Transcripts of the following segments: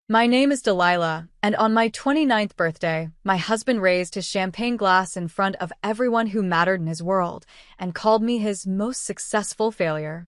My name is Delilah, and on my 29th birthday, my husband raised his champagne glass in front of everyone who mattered in his world and called me his most successful failure.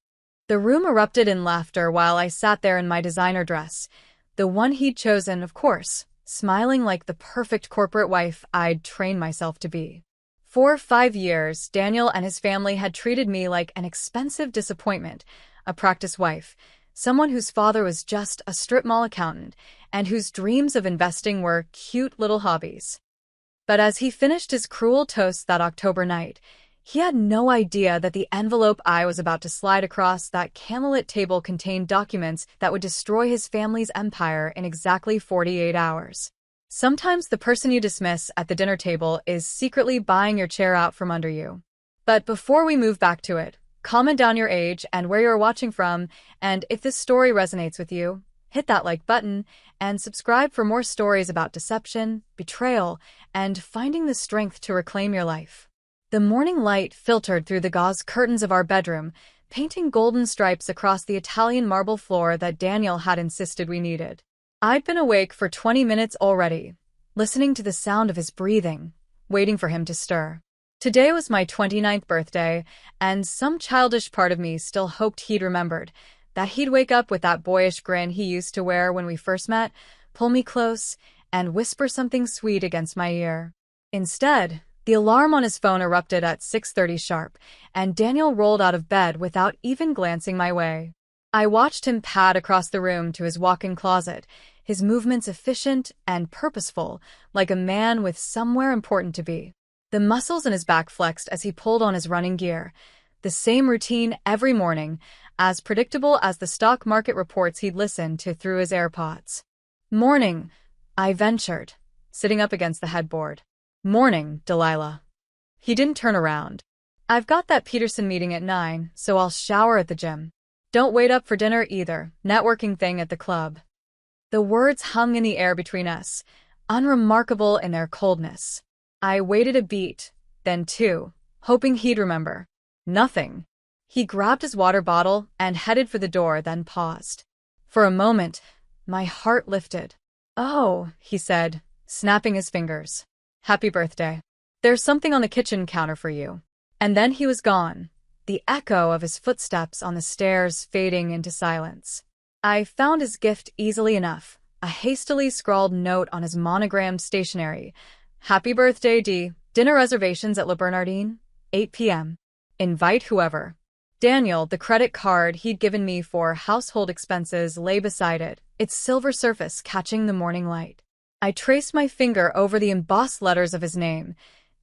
The room erupted in laughter while I sat there in my designer dress, the one he'd chosen, of course, smiling like the perfect corporate wife I'd trained myself to be. For 5 years, Daniel and his family had treated me like an expensive disappointment, a practice wife, someone whose father was just a strip mall accountant and whose dreams of investing were cute little hobbies. But as he finished his cruel toast that October night, he had no idea that the envelope I was about to slide across that candlelit table contained documents that would destroy his family's empire in exactly 48 hours. Sometimes the person you dismiss at the dinner table is secretly buying your chair out from under you. But before we move back to it, comment down your age and where you're watching from, and if this story resonates with you, hit that like button and subscribe for more stories about deception, betrayal, and finding the strength to reclaim your life. The morning light filtered through the gauze curtains of our bedroom, painting golden stripes across the Italian marble floor that Daniel had insisted we needed. I'd been awake for 20 minutes already, listening to the sound of his breathing, waiting for him to stir. Today was my 29th birthday, and some childish part of me still hoped he'd remembered, that he'd wake up with that boyish grin he used to wear when we first met, pull me close, and whisper something sweet against my ear. Instead, the alarm on his phone erupted at 6:30 sharp, and Daniel rolled out of bed without even glancing my way. I watched him pad across the room to his walk-in closet, his movements efficient and purposeful, like a man with somewhere important to be. The muscles in his back flexed as he pulled on his running gear. The same routine every morning, as predictable as the stock market reports he'd listened to through his AirPods. "Morning," I ventured, sitting up against the headboard. "Morning, Delilah." He didn't turn around. "I've got that Peterson meeting at 9, so I'll shower at the gym. Don't wait up for dinner either, networking thing at the club." The words hung in the air between us, unremarkable in their coldness. I waited a beat, then two, hoping he'd remember. Nothing. He grabbed his water bottle and headed for the door, then paused. For a moment, my heart lifted. "Oh," he said, snapping his fingers. "Happy birthday. There's something on the kitchen counter for you." And then he was gone, the echo of his footsteps on the stairs fading into silence. I found his gift easily enough, a hastily scrawled note on his monogrammed stationery. "Happy birthday, D. Dinner reservations at Le Bernardin, 8 p.m. Invite whoever." Daniel, the credit card he'd given me for household expenses, lay beside it, its silver surface catching the morning light. I traced my finger over the embossed letters of his name.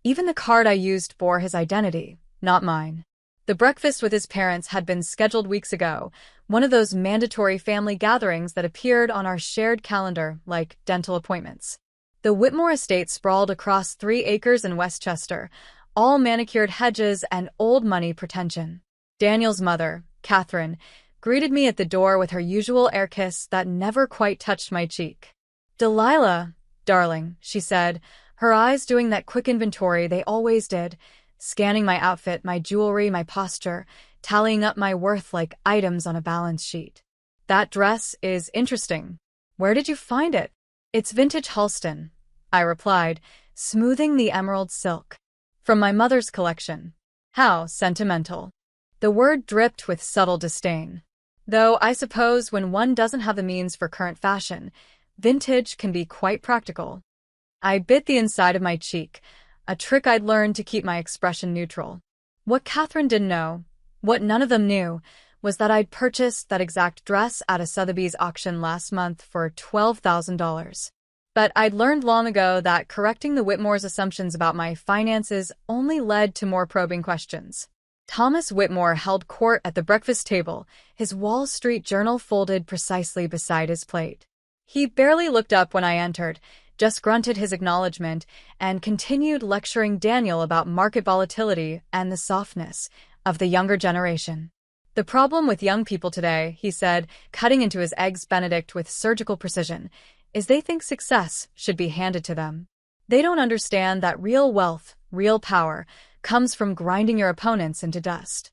Even the card I used bore his identity, not mine. The breakfast with his parents had been scheduled weeks ago, one of those mandatory family gatherings that appeared on our shared calendar like dental appointments. The Whitmore estate sprawled across 3 acres in Westchester, all manicured hedges and old money pretension. Daniel's mother, Catherine, greeted me at the door with her usual air kiss that never quite touched my cheek. "Delilah, darling," she said, her eyes doing that quick inventory they always did, scanning my outfit, my jewelry, my posture, tallying up my worth like items on a balance sheet. "That dress is interesting. Where did you find it?" "It's vintage Halston," I replied, smoothing the emerald silk. "From my mother's collection." "How sentimental." The word dripped with subtle disdain. Though I suppose when one doesn't have the means for current fashion, vintage can be quite practical. I bit the inside of my cheek, a trick I'd learned to keep my expression neutral. What Catherine didn't know, what none of them knew, was that I'd purchased that exact dress at a Sotheby's auction last month for $12,000. But I'd learned long ago that correcting the Whitmore's assumptions about my finances only led to more probing questions. Thomas Whitmore held court at the breakfast table, his Wall Street Journal folded precisely beside his plate. He barely looked up when I entered, just grunted his acknowledgement, and continued lecturing Daniel about market volatility and the softness of the younger generation. "The problem with young people today," he said, cutting into his Eggs Benedict with surgical precision, "is they think success should be handed to them. They don't understand that real wealth, real power, comes from grinding your opponents into dust."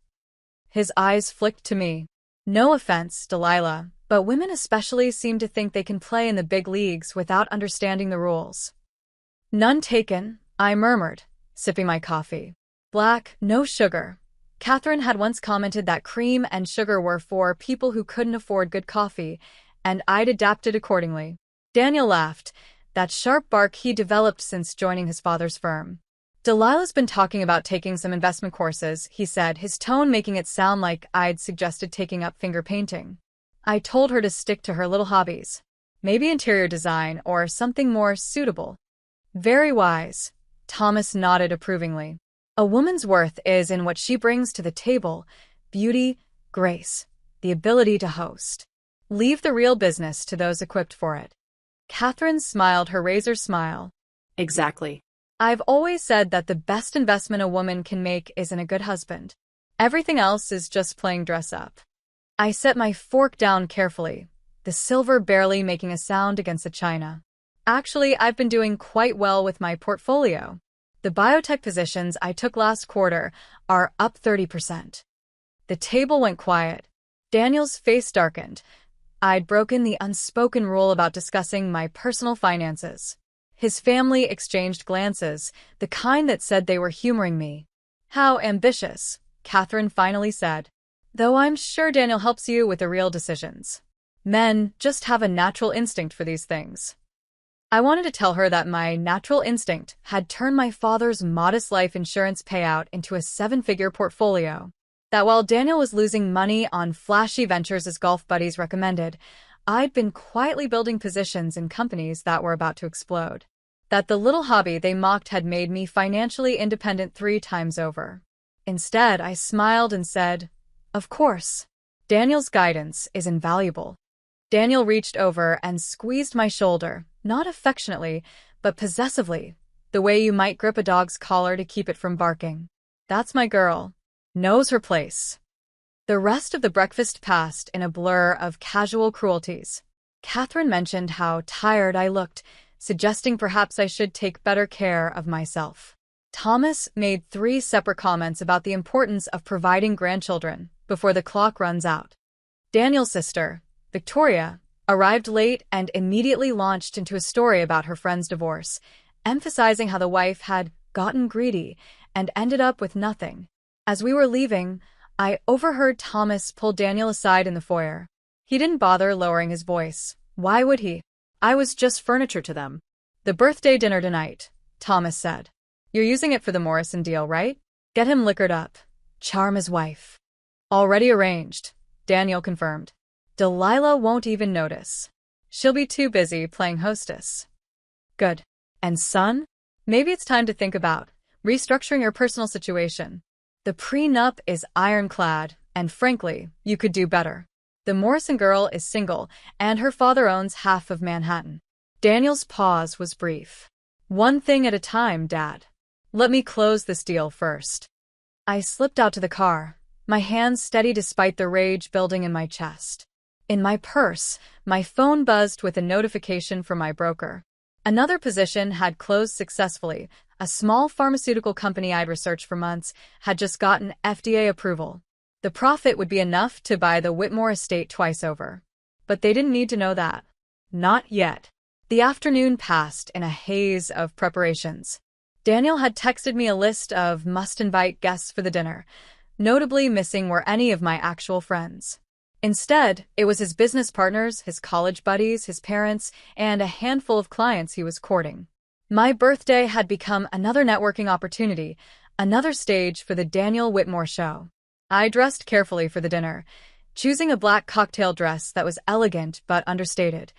His eyes flicked to me. "No offense, Delilah, But women especially seem to think they can play in the big leagues without understanding the rules. None taken, I murmured, sipping my coffee. Black, no sugar. Catherine had once commented that cream and sugar were for people who couldn't afford good coffee, and I'd adapted accordingly. Daniel laughed, that sharp bark he developed since joining his father's firm. Delilah's been talking about taking some investment courses, he said, his tone making it sound like I'd suggested taking up finger painting. I told her to stick to her little hobbies. Maybe interior design or something more suitable. Very wise. Thomas nodded approvingly. A woman's worth is in what she brings to the table: beauty, grace, the ability to host. Leave the real business to those equipped for it. Catherine smiled her razor smile. Exactly. I've always said that the best investment a woman can make is in a good husband. Everything else is just playing dress up. I set my fork down carefully, the silver barely making a sound against the china. Actually, I've been doing quite well with my portfolio. The biotech positions I took last quarter are up 30%. The table went quiet. Daniel's face darkened. I'd broken the unspoken rule about discussing my personal finances. His family exchanged glances, the kind that said they were humoring me. How ambitious, Catherine finally said. Though I'm sure Daniel helps you with the real decisions. Men just have a natural instinct for these things. I wanted to tell her that my natural instinct had turned my father's modest life insurance payout into a 7-figure portfolio. That while Daniel was losing money on flashy ventures his golf buddies recommended, I'd been quietly building positions in companies that were about to explode. That the little hobby they mocked had made me financially independent 3 times over. Instead, I smiled and said, "Of course. Daniel's guidance is invaluable." Daniel reached over and squeezed my shoulder, not affectionately, but possessively, the way you might grip a dog's collar to keep it from barking. That's my girl. Knows her place. The rest of the breakfast passed in a blur of casual cruelties. Catherine mentioned how tired I looked, suggesting perhaps I should take better care of myself. Thomas made 3 separate comments about the importance of providing grandchildren before the clock runs out. Daniel's sister, Victoria, arrived late and immediately launched into a story about her friend's divorce, emphasizing how the wife had gotten greedy and ended up with nothing. As we were leaving, I overheard Thomas pull Daniel aside in the foyer. He didn't bother lowering his voice. Why would he? I was just furniture to them. The birthday dinner tonight, Thomas said. You're using it for the Morrison deal, right? Get him liquored up. Charm his wife. Already arranged, Daniel confirmed. Delilah won't even notice. She'll be too busy playing hostess. Good. And son? Maybe it's time to think about restructuring your personal situation. The prenup is ironclad, and frankly, you could do better. The Morrison girl is single, and her father owns half of Manhattan. Daniel's pause was brief. One thing at a time, Dad. Let me close this deal first. I slipped out to the car, my hands steady despite the rage building in my chest. In my purse, my phone buzzed with a notification from my broker. Another position had closed successfully. A small pharmaceutical company I'd researched for months had just gotten FDA approval. The profit would be enough to buy the Whitmore estate twice over. But they didn't need to know that. Not yet. The afternoon passed in a haze of preparations. Daniel had texted me a list of must-invite guests for the dinner. Notably missing were any of my actual friends. Instead, it was his business partners, his college buddies, his parents, and a handful of clients he was courting. My birthday had become another networking opportunity, another stage for the Daniel Whitmore show. I dressed carefully for the dinner, choosing a black cocktail dress that was elegant but understated.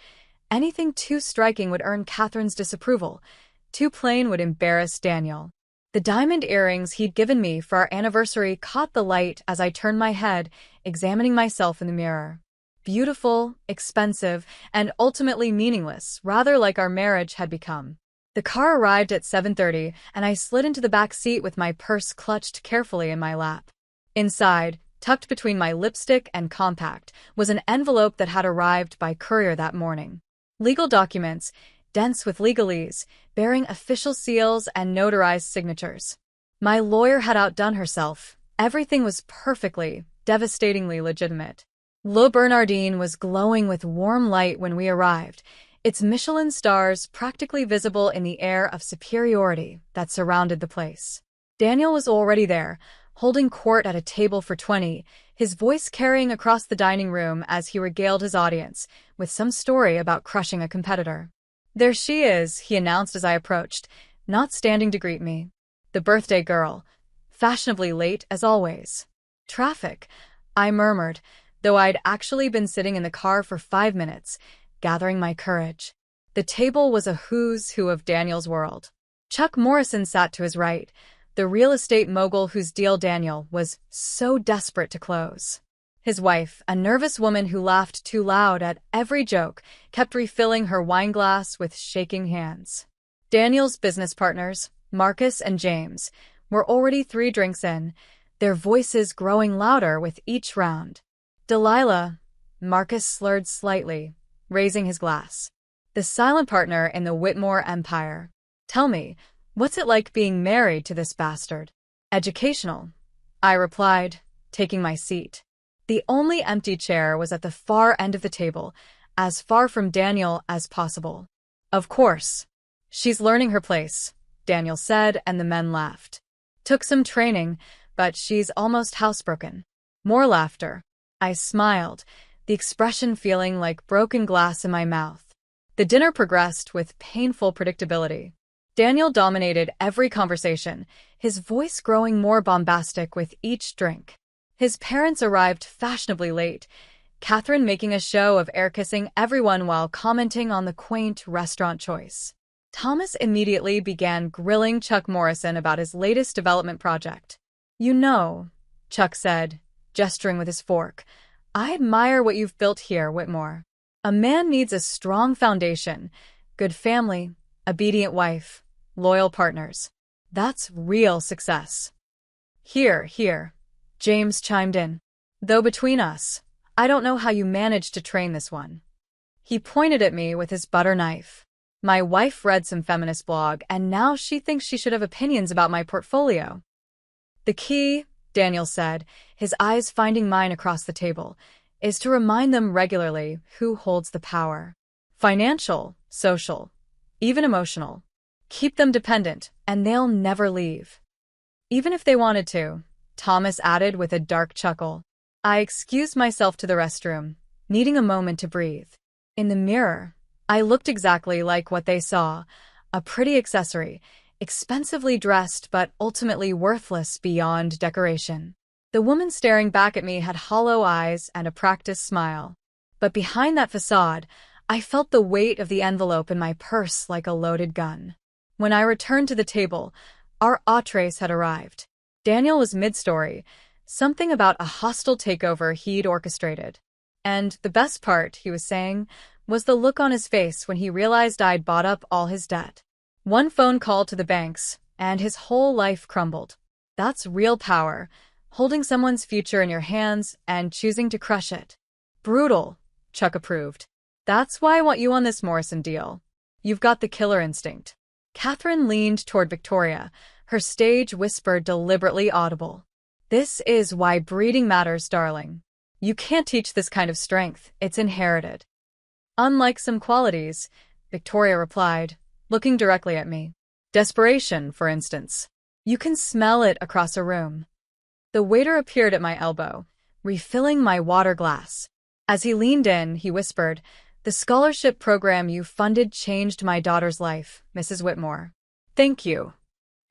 Anything too striking would earn Catherine's disapproval. Too plain would embarrass Daniel. The diamond earrings he'd given me for our anniversary caught the light as I turned my head, examining myself in the mirror. Beautiful, expensive, and ultimately meaningless, rather like our marriage had become. The car arrived at 7:30, and I slid into the back seat with my purse clutched carefully in my lap. Inside, tucked between my lipstick and compact, was an envelope that had arrived by courier that morning. Legal documents, dense with legalese, bearing official seals and notarized signatures. My lawyer had outdone herself. Everything was perfectly, devastatingly legitimate. Le Bernardin was glowing with warm light when we arrived, its Michelin stars practically visible in the air of superiority that surrounded the place. Daniel was already there, holding court at a table for 20, his voice carrying across the dining room as he regaled his audience with some story about crushing a competitor. "There she is," he announced as I approached, not standing to greet me. The birthday girl, fashionably late as always. "Traffic," I murmured, though I'd actually been sitting in the car for 5 minutes, gathering my courage. The table was a who's who of Daniel's world. Chuck Morrison sat to his right, the real estate mogul whose deal Daniel was so desperate to close. His wife, a nervous woman who laughed too loud at every joke, kept refilling her wine glass with shaking hands. Daniel's business partners, Marcus and James, were already 3 drinks in, their voices growing louder with each round. "Delilah," Marcus slurred slightly, raising his glass. "The silent partner in the Whitmore empire. Tell me, what's it like being married to this bastard?" "Educational," I replied, taking my seat. The only empty chair was at the far end of the table, as far from Daniel as possible. "Of course. She's learning her place," Daniel said, and the men laughed. "Took some training, but she's almost housebroken." More laughter. I smiled, the expression feeling like broken glass in my mouth. The dinner progressed with painful predictability. Daniel dominated every conversation, his voice growing more bombastic with each drink. His parents arrived fashionably late, Catherine making a show of air-kissing everyone while commenting on the quaint restaurant choice. Thomas immediately began grilling Chuck Morrison about his latest development project. "You know," Chuck said, gesturing with his fork, "I admire what you've built here, Whitmore. A man needs a strong foundation, good family, obedient wife, loyal partners. That's real success." Here, James chimed in. "Though between us, I don't know how you managed to train this one." He pointed at me with his butter knife. "My wife read some feminist blog, and now she thinks she should have opinions about my portfolio." "The key," Daniel said, his eyes finding mine across the table, "is to remind them regularly who holds the power. Financial, social, even emotional. Keep them dependent, and they'll never leave." "Even if they wanted to," Thomas added with a dark chuckle. I excused myself to the restroom, needing a moment to breathe. In the mirror, I looked exactly like what they saw, a pretty accessory, expensively dressed but ultimately worthless beyond decoration. The woman staring back at me had hollow eyes and a practiced smile. But behind that facade, I felt the weight of the envelope in my purse like a loaded gun. When I returned to the table, our entrees had arrived. Daniel was mid-story, something about a hostile takeover he'd orchestrated. And the best part, he was saying, was the look on his face when he realized I'd bought up all his debt. One phone call to the banks, and his whole life crumbled. That's real power, holding someone's future in your hands and choosing to crush it. "Brutal," Chuck approved. "That's why I want you on this Morrison deal. You've got the killer instinct." Catherine leaned toward Victoria, her stage whisper deliberately audible. "This is why breeding matters, darling. You can't teach this kind of strength, it's inherited." "Unlike some qualities," Victoria replied, looking directly at me. "Desperation, for instance. You can smell it across a room." The waiter appeared at my elbow, refilling my water glass. As he leaned in, he whispered, "The scholarship program you funded changed my daughter's life, Mrs. Whitmore." "Thank you."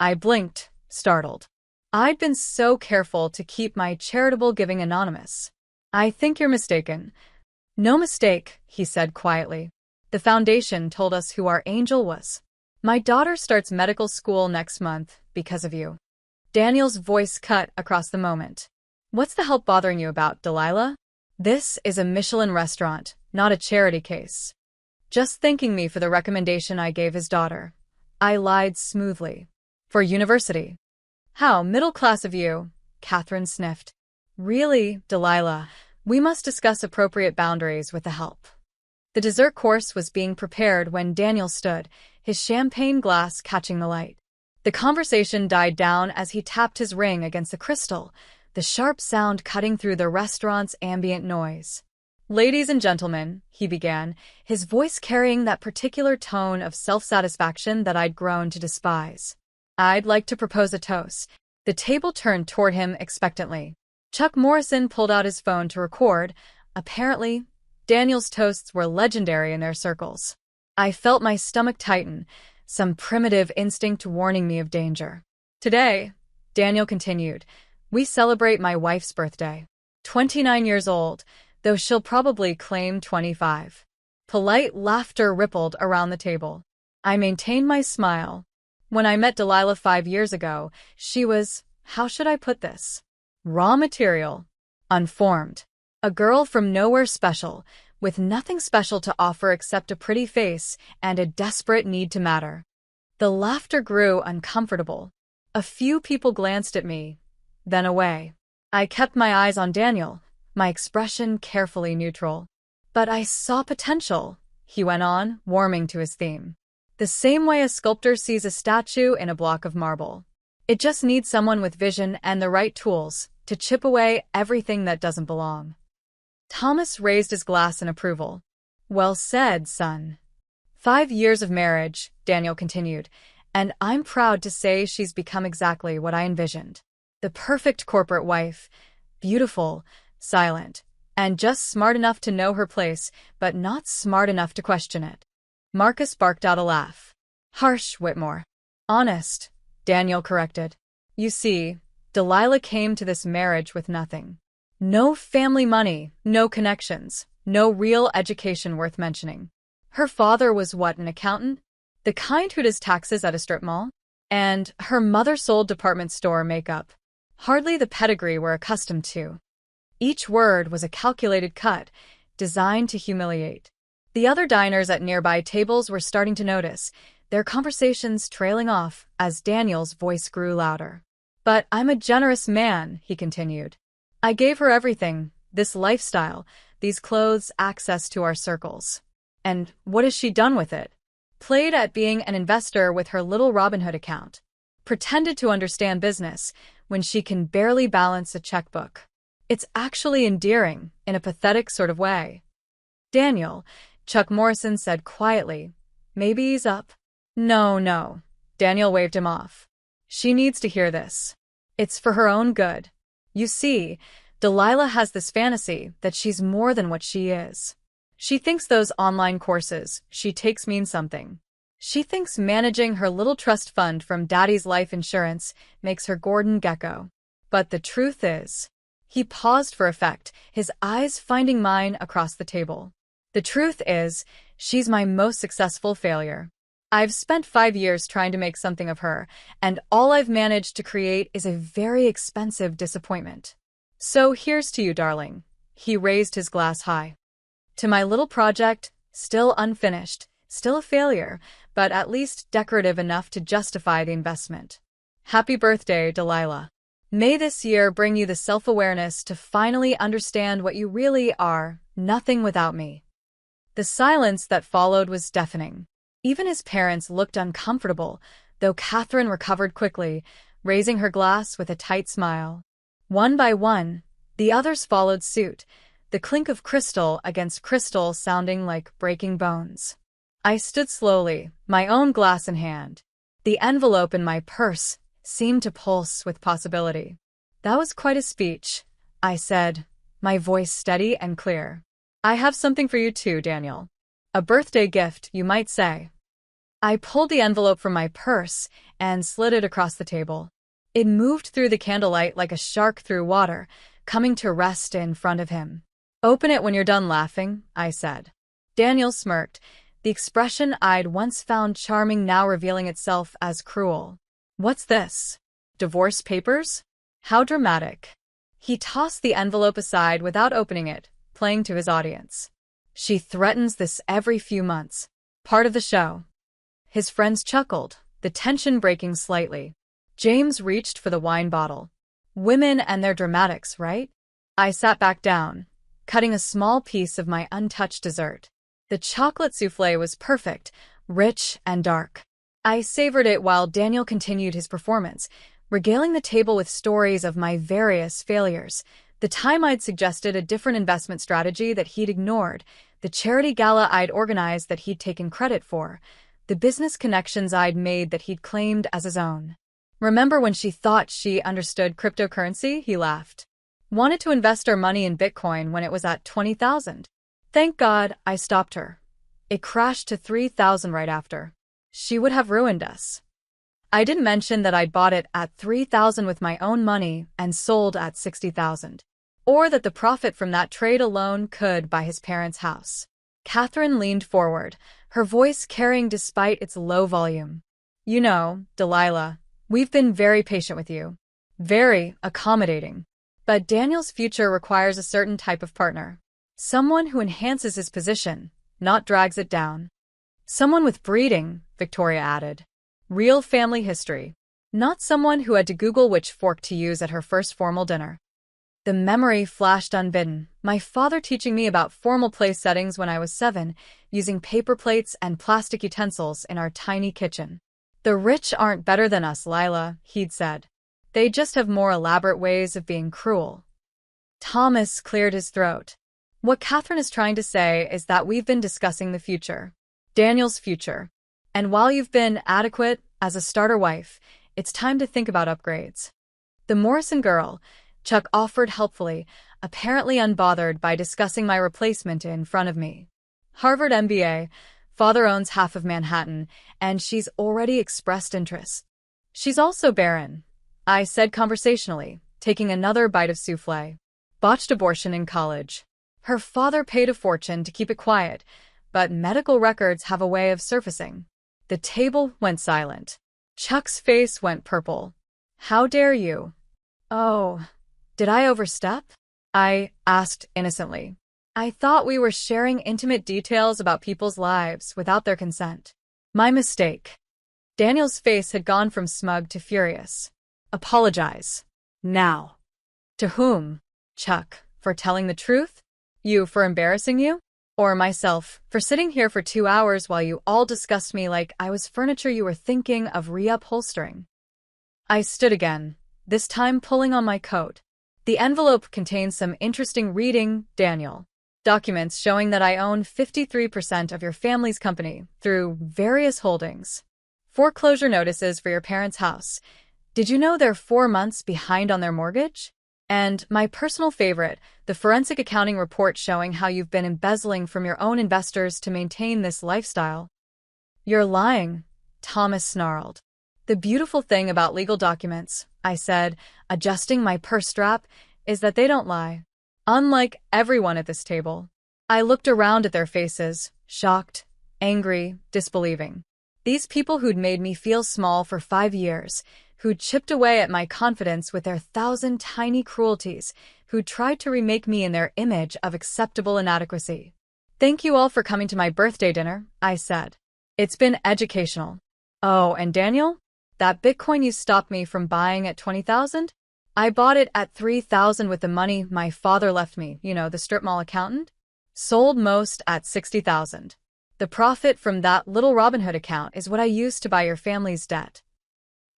I blinked, startled. I'd been so careful to keep my charitable giving anonymous. "I think you're mistaken." "No mistake," he said quietly. "The foundation told us who our angel was. My daughter starts medical school next month because of you." Daniel's voice cut across the moment. "What's the help bothering you about, Delilah? This is a Michelin restaurant, not a charity case." "Just thanking me for the recommendation I gave his daughter." I lied smoothly. "For university." "How middle-class of you," Catherine sniffed. "Really, Delilah, we must discuss appropriate boundaries with the help." The dessert course was being prepared when Daniel stood, his champagne glass catching the light. The conversation died down as he tapped his ring against the crystal, the sharp sound cutting through the restaurant's ambient noise. "Ladies and gentlemen," he began, his voice carrying that particular tone of self-satisfaction that I'd grown to despise. "I'd like to propose a toast." The table turned toward him expectantly. Chuck Morrison pulled out his phone to record. Apparently, Daniel's toasts were legendary in their circles. I felt my stomach tighten, some primitive instinct warning me of danger. "Today," Daniel continued, "we celebrate my wife's birthday. 29 years old, though she'll probably claim 25. Polite laughter rippled around the table. I maintained my smile. When I met Delilah 5 years ago, she was, how should I put this? Raw material. Unformed. A girl from nowhere special, with nothing special to offer except a pretty face and a desperate need to matter. The laughter grew uncomfortable. A few people glanced at me, then away. I kept my eyes on Daniel, my expression carefully neutral. "But I saw potential," he went on, warming to his theme. "The same way a sculptor sees a statue in a block of marble. It just needs someone with vision and the right tools to chip away everything that doesn't belong." Thomas raised his glass in approval. "Well said, son." 5 years of marriage, Daniel continued, and I'm proud to say she's become exactly what I envisioned. The perfect corporate wife, beautiful, silent, and just smart enough to know her place, but not smart enough to question it. Marcus barked out a laugh. "Harsh, Whitmore." "Honest," Daniel corrected. "You see, Delilah came to this marriage with nothing. No family money, no connections, no real education worth mentioning. Her father was what, an accountant? The kind who does taxes at a strip mall? And her mother sold department store makeup. Hardly the pedigree we're accustomed to." Each word was a calculated cut, designed to humiliate. The other diners at nearby tables were starting to notice, their conversations trailing off as Daniel's voice grew louder. "But I'm a generous man," he continued. "I gave her everything, this lifestyle, these clothes, access to our circles. And what has she done with it? Played at being an investor with her little Robinhood account. Pretended to understand business when she can barely balance a checkbook. It's actually endearing, in a pathetic sort of way." "Daniel," Chuck Morrison said quietly, "maybe ease up." No, Daniel waved him off. "She needs to hear this. It's for her own good. You see, Delilah has this fantasy that she's more than what she is. She thinks those online courses she takes mean something. She thinks managing her little trust fund from Daddy's life insurance makes her Gordon Gekko. But the truth is..." He paused for effect, his eyes finding mine across the table. "The truth is, she's my most successful failure. I've spent 5 years trying to make something of her, and all I've managed to create is a very expensive disappointment. So here's to you, darling." He raised his glass high. "To my little project, still unfinished, still a failure, but at least decorative enough to justify the investment. Happy birthday, Delilah. May this year bring you the self-awareness to finally understand what you really are, nothing without me." The silence that followed was deafening. Even his parents looked uncomfortable, though Catherine recovered quickly, raising her glass with a tight smile. One by one, the others followed suit, the clink of crystal against crystal sounding like breaking bones. I stood slowly, my own glass in hand. The envelope in my purse seemed to pulse with possibility. "That was quite a speech," I said, my voice steady and clear. "I have something for you too, Daniel. A birthday gift, you might say." I pulled the envelope from my purse and slid it across the table. It moved through the candlelight like a shark through water, coming to rest in front of him. "Open it when you're done laughing," I said. Daniel smirked, the expression I'd once found charming now revealing itself as cruel. "What's this? Divorce papers? How dramatic." He tossed the envelope aside without opening it, playing to his audience. "She threatens this every few months. Part of the show." His friends chuckled, the tension breaking slightly. James reached for the wine bottle. Women and their dramatics, right? I sat back down, cutting a small piece of my untouched dessert. The chocolate soufflé was perfect, rich and dark. I savored it while Daniel continued his performance, regaling the table with stories of my various failures. The time I'd suggested a different investment strategy that he'd ignored, the charity gala I'd organized that he'd taken credit for, the business connections I'd made that he'd claimed as his own. Remember when she thought she understood cryptocurrency? He laughed. Wanted to invest our money in Bitcoin when it was at 20,000. Thank God I stopped her. It crashed to 3,000 right after. She would have ruined us. I didn't mention that I'd bought it at 3,000 with my own money and sold at 60,000. Or that the profit from that trade alone could buy his parents' house. Catherine leaned forward, her voice carrying despite its low volume. You know, Delilah, we've been very patient with you. Very accommodating. But Daniel's future requires a certain type of partner. Someone who enhances his position, not drags it down. Someone with breeding, Victoria added. Real family history. Not someone who had to Google which fork to use at her first formal dinner. The memory flashed unbidden, my father teaching me about formal place settings when I was 7, using paper plates and plastic utensils in our tiny kitchen. The rich aren't better than us, Lila, he'd said. They just have more elaborate ways of being cruel. Thomas cleared his throat. What Catherine is trying to say is that we've been discussing the future. Daniel's future. And while you've been adequate as a starter wife, it's time to think about upgrades. The Morrison girl, Chuck offered helpfully, apparently unbothered by discussing my replacement in front of me. Harvard MBA, father owns half of Manhattan, and she's already expressed interest. She's also barren, I said conversationally, taking another bite of souffle. Botched abortion in college. Her father paid a fortune to keep it quiet, but medical records have a way of surfacing. The table went silent. Chuck's face went purple. How dare you? Oh, did I overstep? I asked innocently. I thought we were sharing intimate details about people's lives without their consent. My mistake. Daniel's face had gone from smug to furious. Apologize. Now. To whom? Chuck, for telling the truth? You for embarrassing you? Or myself, for sitting here for 2 hours while you all discussed me like I was furniture you were thinking of reupholstering? I stood again, this time pulling on my coat. The envelope contained some interesting reading, Daniel. Documents showing that I own 53% of your family's company through various holdings. Foreclosure notices for your parents' house. Did you know they're 4 months behind on their mortgage? And my personal favorite, the forensic accounting report showing how you've been embezzling from your own investors to maintain this lifestyle. You're lying, Thomas snarled. The beautiful thing about legal documents, I said, adjusting my purse strap, is that they don't lie. Unlike everyone at this table. I looked around at their faces, shocked, angry, disbelieving. These people who'd made me feel small for 5 years, who'd chipped away at my confidence with their 1,000 tiny cruelties, who'd tried to remake me in their image of acceptable inadequacy. Thank you all for coming to my birthday dinner, I said. It's been educational. Oh, and Daniel? That Bitcoin you stopped me from buying at 20,000? I bought it at 3,000 with the money my father left me, the strip mall accountant. Sold most at 60,000. The profit from that little Robinhood account is what I used to buy your family's debt.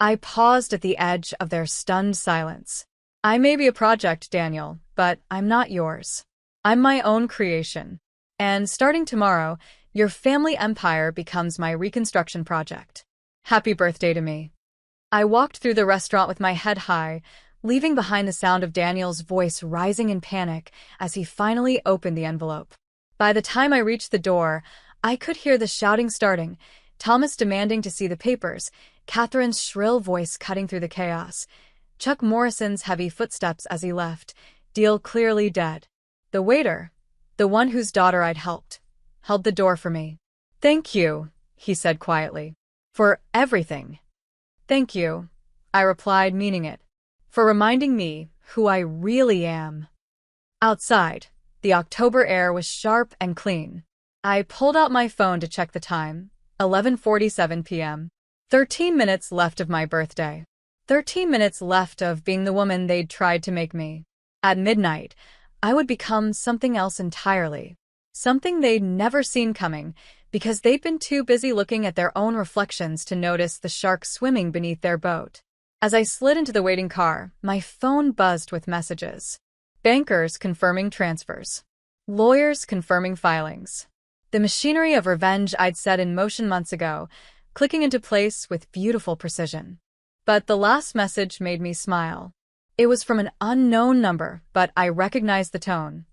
I paused at the edge of their stunned silence. I may be a project, Daniel, but I'm not yours. I'm my own creation. And starting tomorrow, your family empire becomes my reconstruction project. Happy birthday to me. I walked through the restaurant with my head high, leaving behind the sound of Daniel's voice rising in panic as he finally opened the envelope. By the time I reached the door, I could hear the shouting starting, Thomas demanding to see the papers, Catherine's shrill voice cutting through the chaos, Chuck Morrison's heavy footsteps as he left, deal clearly dead. The waiter, the one whose daughter I'd helped, held the door for me. Thank you, he said quietly. For everything. Thank you, I replied, meaning it. For reminding me who I really am. Outside, the October air was sharp and clean. I pulled out my phone to check the time, 11:47 p.m. 13 minutes left of my birthday. 13 minutes left of being the woman they'd tried to make me. At midnight, I would become something else entirely. Something they'd never seen coming, because they'd been too busy looking at their own reflections to notice the shark swimming beneath their boat. As I slid into the waiting car, my phone buzzed with messages. Bankers confirming transfers. Lawyers confirming filings. The machinery of revenge I'd set in motion months ago, clicking into place with beautiful precision. But the last message made me smile. It was from an unknown number, but I recognized the tone.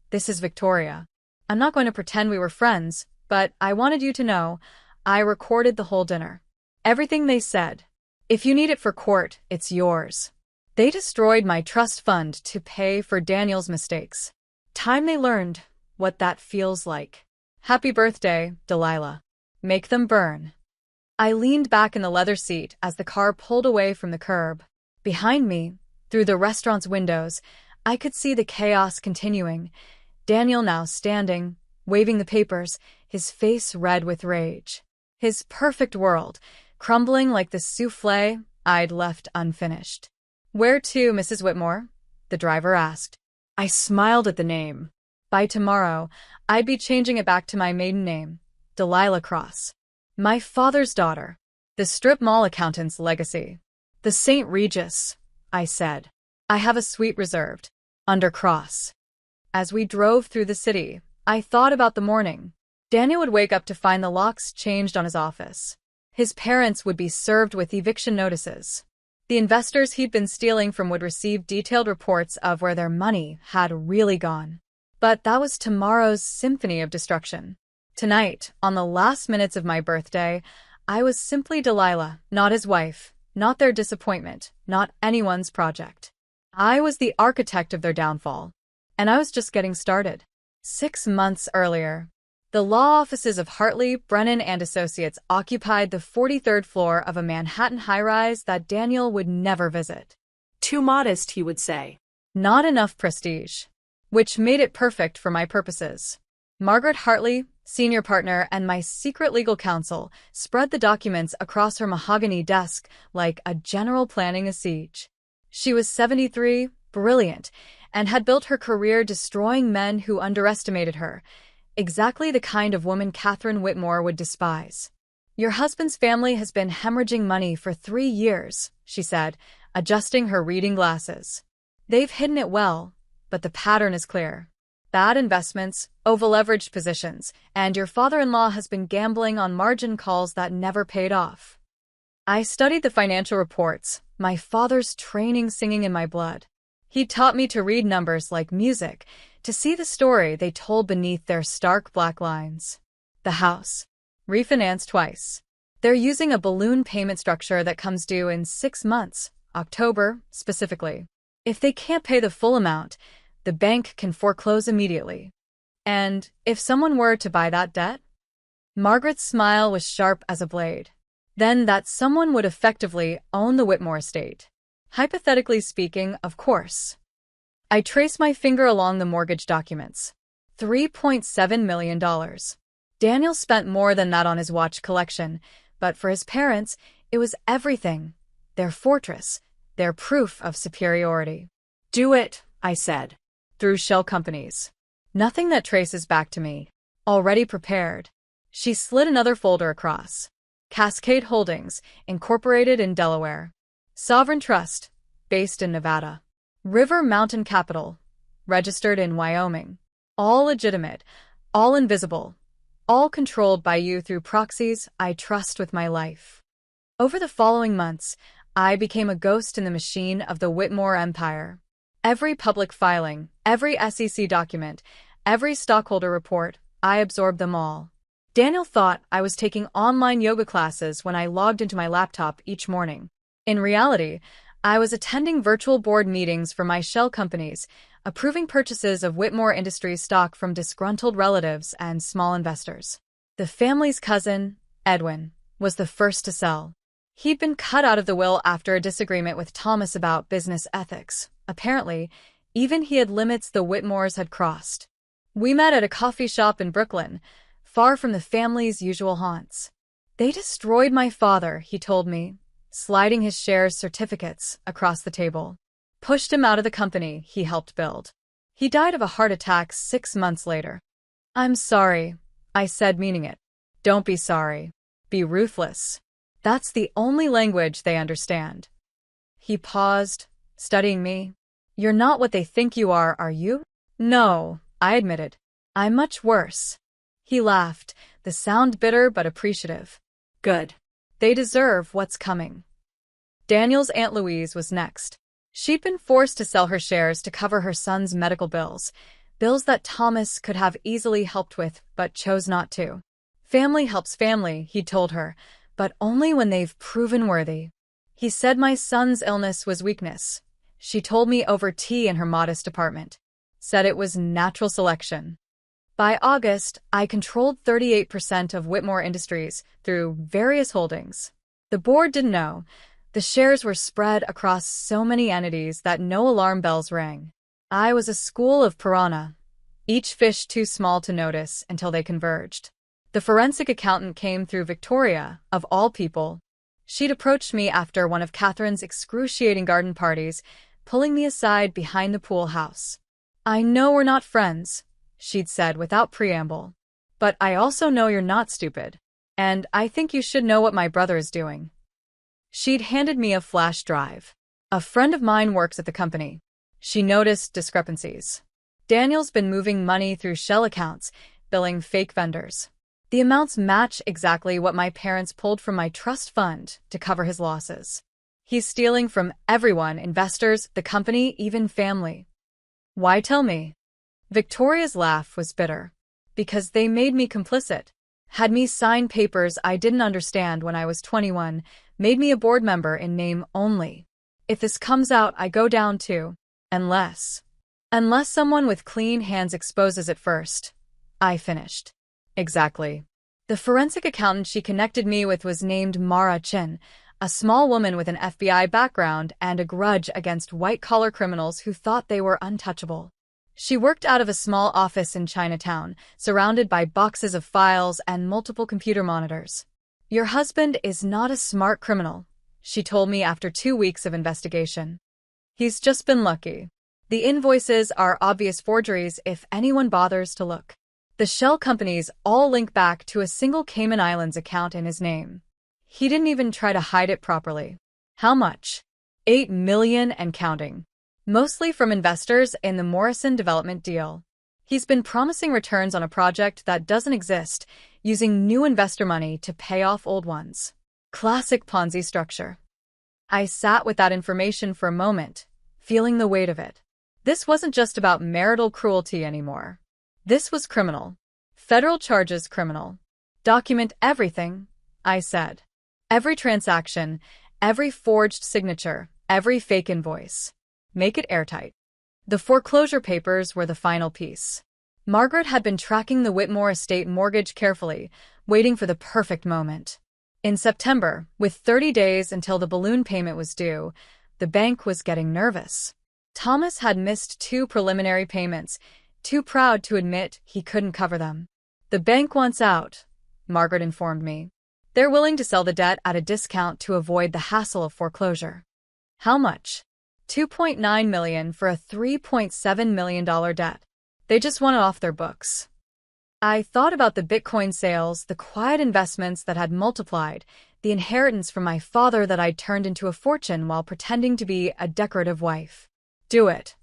"This is Victoria. I'm not going to pretend we were friends, but I wanted you to know I recorded the whole dinner. Everything they said. If you need it for court, it's yours." They destroyed my trust fund to pay for Daniel's mistakes. Time they learned what that feels like. Happy birthday, Delilah. Make them burn. I leaned back in the leather seat as the car pulled away from the curb. Behind me, through the restaurant's windows, I could see the chaos continuing. Daniel now standing, waving the papers, his face red with rage. His perfect world, crumbling like the souffle I'd left unfinished. "Where to, Mrs. Whitmore?" the driver asked. I smiled at the name. By tomorrow, I'd be changing it back to my maiden name, Delilah Cross. My father's daughter. The strip mall accountant's legacy. "The St. Regis," I said. "I have a suite reserved. Under Cross." As we drove through the city, I thought about the morning. Daniel would wake up to find the locks changed on his office. His parents would be served with eviction notices. The investors he'd been stealing from would receive detailed reports of where their money had really gone. But that was tomorrow's symphony of destruction. Tonight, on the last minutes of my birthday, I was simply Delilah, not his wife, not their disappointment, not anyone's project. I was the architect of their downfall. And I was just getting started. 6 months earlier, the law offices of Hartley, Brennan and Associates occupied the 43rd floor of a Manhattan high-rise that Daniel would never visit. Too modest, he would say. Not enough prestige. Which made it perfect for my purposes. Margaret Hartley, senior partner and my secret legal counsel, spread the documents across her mahogany desk like a general planning a siege. She was 73, brilliant, and had built her career destroying men who underestimated her. Exactly the kind of woman Catherine Whitmore would despise. "Your husband's family has been hemorrhaging money for 3 years, she said, adjusting her reading glasses. "They've hidden it well, but the pattern is clear. Bad investments, over-leveraged positions, and your father-in-law has been gambling on margin calls that never paid off." I studied the financial reports, my father's training singing in my blood. He taught me to read numbers like music, to see the story they told beneath their stark black lines. The house. Refinanced twice. They're using a balloon payment structure that comes due in 6 months, October, specifically. If they can't pay the full amount, the bank can foreclose immediately. And if someone were to buy that debt? Margaret's smile was sharp as a blade. Then that someone would effectively own the Whitmore estate. Hypothetically speaking, of course. I traced my finger along the mortgage documents. $3.7 million. Daniel spent more than that on his watch collection, but for his parents, it was everything. Their fortress, their proof of superiority. "Do it," I said. Through shell companies. Nothing that traces back to me. Already prepared. She slid another folder across. Cascade Holdings, incorporated in Delaware. Sovereign Trust, based in Nevada. River Mountain Capital, registered in Wyoming. All legitimate, all invisible, all controlled by you through proxies I trust with my life. Over the following months, I became a ghost in the machine of the Whitmore empire. Every public filing, every SEC document, every stockholder report, I absorbed them all. Daniel thought I was taking online yoga classes when I logged into my laptop each morning. In reality, I was attending virtual board meetings for my shell companies, approving purchases of Whitmore Industries stock from disgruntled relatives and small investors. The family's cousin, Edwin, was the first to sell. He'd been cut out of the will after a disagreement with Thomas about business ethics. Apparently, even he had limits the Whitmores had crossed. We met at a coffee shop in Brooklyn, far from the family's usual haunts. "They destroyed my father," he told me, sliding his shares certificates across the table. "Pushed him out of the company he helped build. He died of a heart attack 6 months later." "I'm sorry," I said, meaning it. "Don't be sorry. Be ruthless. That's the only language they understand." He paused, studying me. You're not what they think you are you? No, I admitted. I'm much worse. He laughed, the sound bitter but appreciative. Good. They deserve what's coming. Daniel's Aunt Louise was next. She'd been forced to sell her shares to cover her son's medical bills that Thomas could have easily helped with but chose not to. Family helps family, he'd told her, but only when they've proven worthy. He said my son's illness was weakness. She told me over tea in her modest apartment. Said it was natural selection. By August, I controlled 38% of Whitmore Industries through various holdings. The board didn't know. The shares were spread across so many entities that no alarm bells rang. I was a school of piranha, each fish too small to notice until they converged. The forensic accountant came through Victoria, of all people. She'd approached me after one of Catherine's excruciating garden parties, pulling me aside behind the pool house. I know we're not friends, she'd said without preamble. But I also know you're not stupid. And I think you should know what my brother is doing. She'd handed me a flash drive. A friend of mine works at the company. She noticed discrepancies. Daniel's been moving money through shell accounts, billing fake vendors. The amounts match exactly what my parents pulled from my trust fund to cover his losses. He's stealing from everyone, investors, the company, even family. Why tell me? Victoria's laugh was bitter. Because they made me complicit. Had me sign papers I didn't understand when I was 21, made me a board member in name only. If this comes out, I go down too. Unless someone with clean hands exposes it first. I finished. Exactly. The forensic accountant she connected me with was named Mara Chin, a small woman with an FBI background and a grudge against white-collar criminals who thought they were untouchable. She worked out of a small office in Chinatown, surrounded by boxes of files and multiple computer monitors. Your husband is not a smart criminal, she told me after 2 weeks of investigation. He's just been lucky. The invoices are obvious forgeries if anyone bothers to look. The shell companies all link back to a single Cayman Islands account in his name. He didn't even try to hide it properly. How much? $8 million and counting. Mostly from investors in the Morrison development deal. He's been promising returns on a project that doesn't exist, using new investor money to pay off old ones. Classic Ponzi structure. I sat with that information for a moment, feeling the weight of it. This wasn't just about marital cruelty anymore. This was criminal. Federal charges criminal. Document everything, I said. Every transaction, every forged signature, every fake invoice. Make it airtight. The foreclosure papers were the final piece. Margaret had been tracking the Whitmore estate mortgage carefully, waiting for the perfect moment. In September, with 30 days until the balloon payment was due, the bank was getting nervous. Thomas had missed 2 preliminary payments, too proud to admit he couldn't cover them. The bank wants out, Margaret informed me. They're willing to sell the debt at a discount to avoid the hassle of foreclosure. How much? $2.9 million for a $3.7 million debt. They just want it off their books. I thought about the Bitcoin sales, the quiet investments that had multiplied, the inheritance from my father that I'd turned into a fortune while pretending to be a decorative wife. Do it.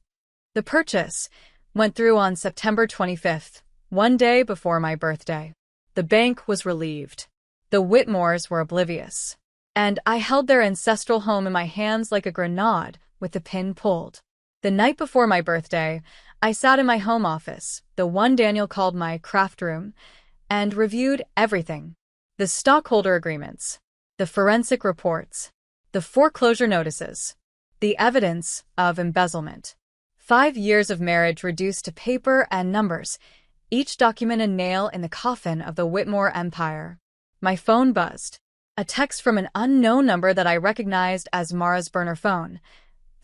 The purchase went through on September 25th, one day before my birthday. The bank was relieved. The Whitmores were oblivious. And I held their ancestral home in my hands like a grenade, with the pin pulled. The night before my birthday, I sat in my home office, the one Daniel called my craft room, and reviewed everything. The stockholder agreements, the forensic reports, the foreclosure notices, the evidence of embezzlement. 5 years of marriage reduced to paper and numbers, each document a nail in the coffin of the Whitmore empire. My phone buzzed. A text from an unknown number that I recognized as Mara's burner phone.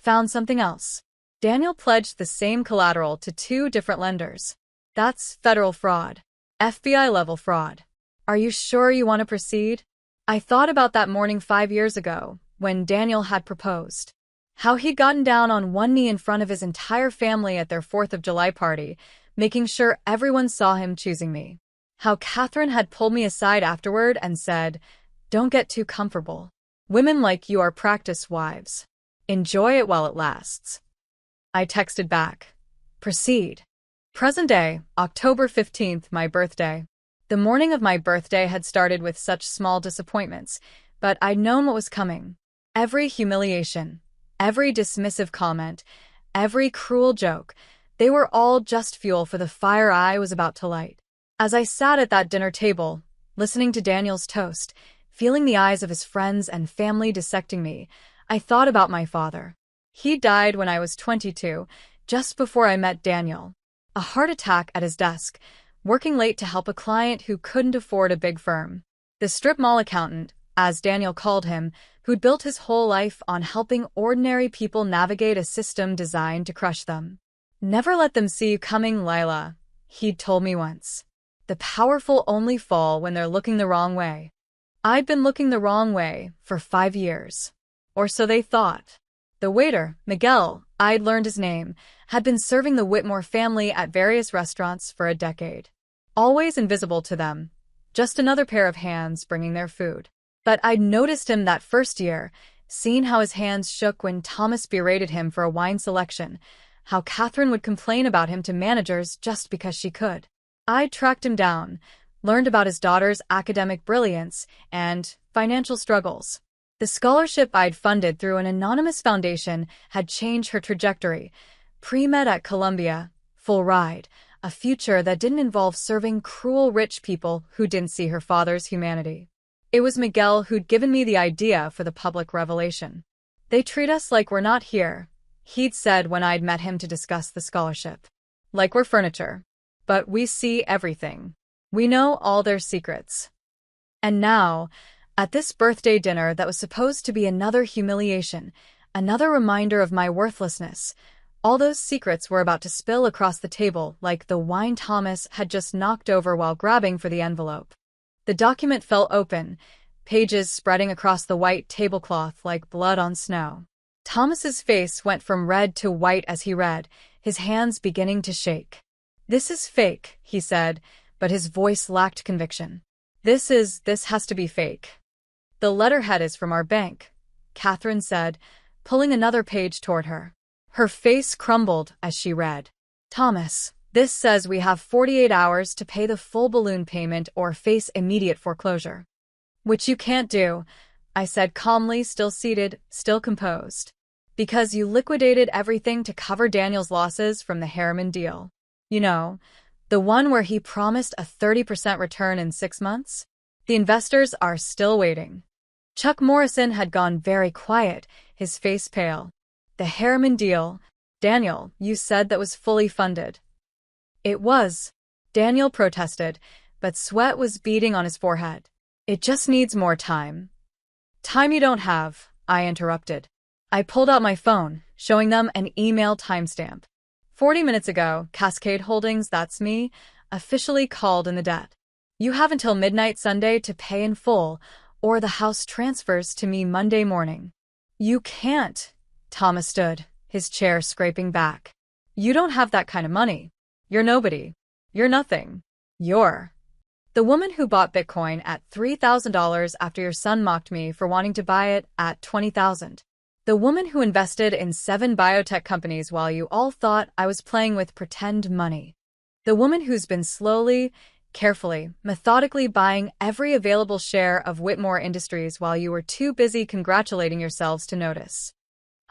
Found something else. Daniel pledged the same collateral to 2 different lenders. That's federal fraud. FBI-level fraud. Are you sure you want to proceed? I thought about that morning 5 years ago, when Daniel had proposed. How he'd gotten down on one knee in front of his entire family at their 4th of July party, making sure everyone saw him choosing me. How Catherine had pulled me aside afterward and said, "Don't get too comfortable. Women like you are practice wives." Enjoy it while it lasts. I texted back. Proceed. Present day, October 15th, my birthday. The morning of my birthday had started with such small disappointments, but I'd known what was coming. Every humiliation, every dismissive comment, every cruel joke, they were all just fuel for the fire I was about to light. As I sat at that dinner table, listening to Daniel's toast, feeling the eyes of his friends and family dissecting me, I thought about my father. He died when I was 22, just before I met Daniel. A heart attack at his desk, working late to help a client who couldn't afford a big firm. The strip mall accountant, as Daniel called him, who'd built his whole life on helping ordinary people navigate a system designed to crush them. Never let them see you coming, Lila, he'd told me once. The powerful only fall when they're looking the wrong way. I'd been looking the wrong way for 5 years. Or so they thought. The waiter, Miguel, I'd learned his name, had been serving the Whitmore family at various restaurants for a decade. Always invisible to them, just another pair of hands bringing their food. But I'd noticed him that first year, seen how his hands shook when Thomas berated him for a wine selection, how Catherine would complain about him to managers just because she could. I'd tracked him down, learned about his daughter's academic brilliance and financial struggles. The scholarship I'd funded through an anonymous foundation had changed her trajectory. Pre-med at Columbia, full ride, a future that didn't involve serving cruel rich people who didn't see her father's humanity. It was Miguel who'd given me the idea for the public revelation. They treat us like we're not here, he'd said when I'd met him to discuss the scholarship. Like we're furniture. But we see everything. We know all their secrets. And now, at this birthday dinner that was supposed to be another humiliation, another reminder of my worthlessness, all those secrets were about to spill across the table like the wine Thomas had just knocked over while grabbing for the envelope. The document fell open, pages spreading across the white tablecloth like blood on snow. Thomas's face went from red to white as he read, his hands beginning to shake. "This is fake," he said, but his voice lacked conviction. This has to be fake." "The letterhead is from our bank," Catherine said, pulling another page toward her. Her face crumbled as she read. "Thomas, this says we have 48 hours to pay the full balloon payment or face immediate foreclosure." "Which you can't do," I said calmly, still seated, still composed. "Because you liquidated everything to cover Daniel's losses from the Harriman deal. You know, the one where he promised a 30% return in 6 months? The investors are still waiting." Chuck Morrison had gone very quiet, his face pale. "The Harriman deal, Daniel, you said that was fully funded." "It was," Daniel protested, but sweat was beading on his forehead. "It just needs more time." "Time you don't have," I interrupted. I pulled out my phone, showing them an email timestamp. 40 minutes ago, Cascade Holdings, that's me, officially called in the debt. You have until midnight Sunday to pay in full, or the house transfers to me Monday morning. You can't. Thomas stood, his chair scraping back. You don't have that kind of money. You're nobody. You're nothing. You're the woman who bought Bitcoin at $3,000 after your son mocked me for wanting to buy it at $20,000. The woman who invested in 7 biotech companies while you all thought I was playing with pretend money. The woman who's been slowly, carefully, methodically buying every available share of Whitmore Industries while you were too busy congratulating yourselves to notice.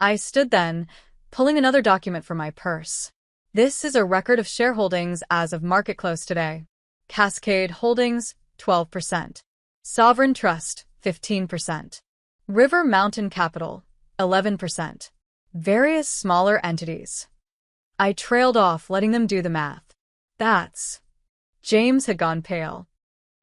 I stood then, pulling another document from my purse. This is a record of shareholdings as of market close today. Cascade Holdings, 12%. Sovereign Trust, 15%. River Mountain Capital, 11%. Various smaller entities. I trailed off, letting them do the math. That's... James had gone pale.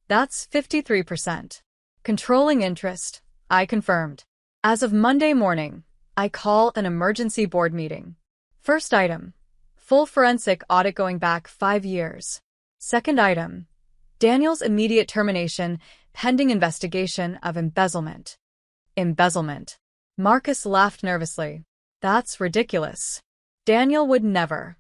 That's 53%. Controlling interest, I confirmed. As of Monday morning, I call an emergency board meeting. First item, full forensic audit going back 5 years. Second item, Daniel's immediate termination pending investigation of embezzlement. Embezzlement. Marcus laughed nervously. That's ridiculous. Daniel would never.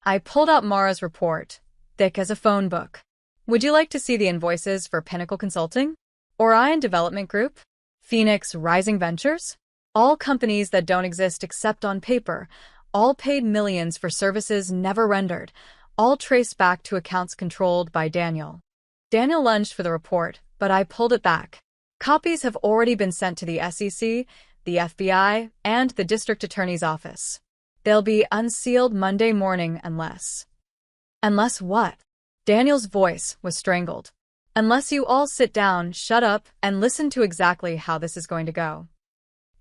I pulled out Mara's report, thick as a phone book. Would you like to see the invoices for Pinnacle Consulting? Orion Development Group? Phoenix Rising Ventures? All companies that don't exist except on paper, all paid millions for services never rendered, all traced back to accounts controlled by Daniel. Daniel lunged for the report, but I pulled it back. Copies have already been sent to the SEC, the FBI, and the District Attorney's Office. They'll be unsealed Monday morning unless... Unless what? Daniel's voice was strangled. Unless you all sit down, shut up, and listen to exactly how this is going to go.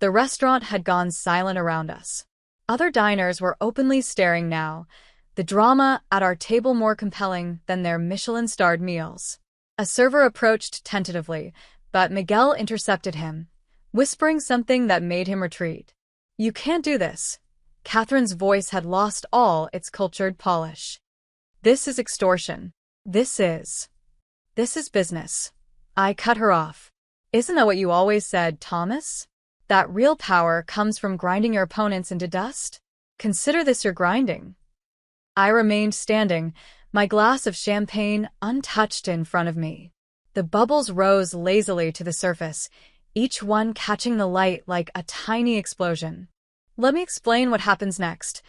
The restaurant had gone silent around us. Other diners were openly staring now, the drama at our table more compelling than their Michelin-starred meals. A server approached tentatively, but Miguel intercepted him, whispering something that made him retreat. "You can't do this." Catherine's voice had lost all its cultured polish. "This is extortion. This is business." I cut her off. "Isn't that what you always said, Thomas? That real power comes from grinding your opponents into dust? Consider this your grinding." I remained standing, my glass of champagne untouched in front of me. The bubbles rose lazily to the surface, each one catching the light like a tiny explosion. "Let me explain what happens next,"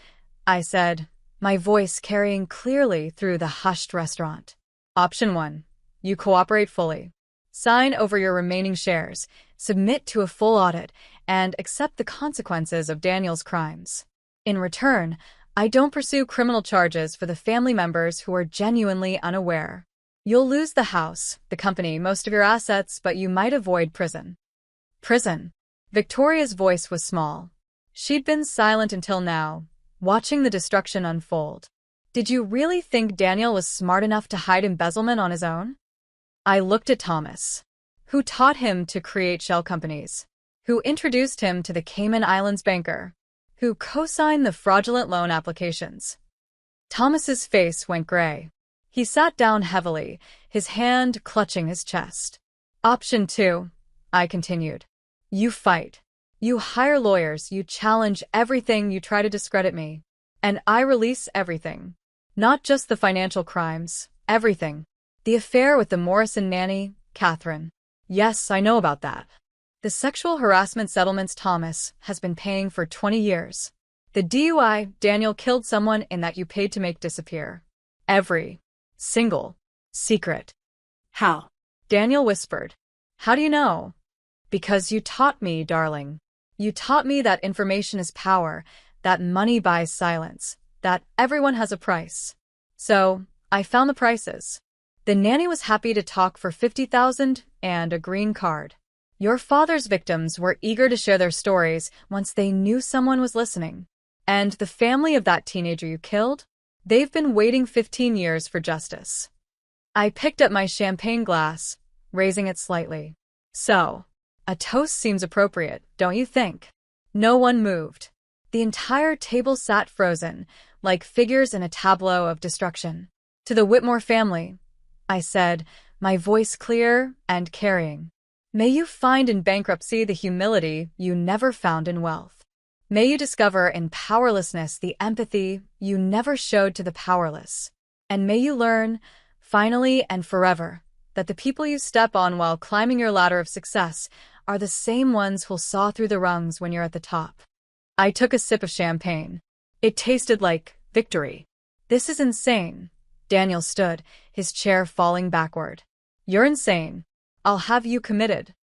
I said, my voice carrying clearly through the hushed restaurant. Option 1. You cooperate fully. Sign over your remaining shares, submit to a full audit, and accept the consequences of Daniel's crimes. In return, I don't pursue criminal charges for the family members who are genuinely unaware. You'll lose the house, the company, most of your assets, but you might avoid prison. Prison. Victoria's voice was small. She'd been silent until now, watching the destruction unfold. "Did you really think Daniel was smart enough to hide embezzlement on his own?" I looked at Thomas. Who taught him to create shell companies? Who introduced him to the Cayman Islands banker? Who co-signed the fraudulent loan applications? Thomas's face went gray. He sat down heavily, his hand clutching his chest. Option 2, I continued. You fight. You hire lawyers, you challenge everything, you try to discredit me. And I release everything. Not just the financial crimes, everything. The affair with the Morrison nanny, Catherine. Yes, I know about that. The sexual harassment settlements Thomas has been paying for 20 years. The DUI Daniel killed someone in that you paid to make disappear. Every single secret. How? Daniel whispered. How do you know? Because you taught me, darling. You taught me that information is power, that money buys silence, that everyone has a price. So, I found the prices. The nanny was happy to talk for $50,000 and a green card. Your father's victims were eager to share their stories once they knew someone was listening. And the family of that teenager you killed? They've been waiting 15 years for justice. I picked up my champagne glass, raising it slightly. So, a toast seems appropriate, don't you think? No one moved. The entire table sat frozen, like figures in a tableau of destruction. To the Whitmore family, I said, my voice clear and carrying. May you find in bankruptcy the humility you never found in wealth. May you discover in powerlessness the empathy you never showed to the powerless. And may you learn, finally and forever, that the people you step on while climbing your ladder of success are the same ones who'll saw through the rungs when you're at the top. I took a sip of champagne. It tasted like victory. This is insane. Daniel stood, his chair falling backward. You're insane. I'll have you committed.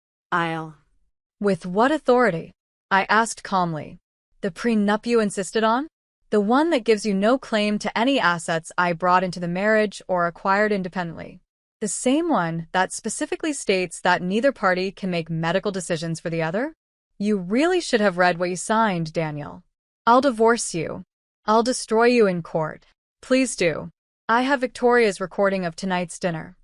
With what authority? I asked calmly. The prenup you insisted on? The one that gives you no claim to any assets I brought into the marriage or acquired independently. The same one that specifically states that neither party can make medical decisions for the other? You really should have read what you signed, Daniel. I'll divorce you. I'll destroy you in court. Please do. I have Victoria's recording of tonight's dinner.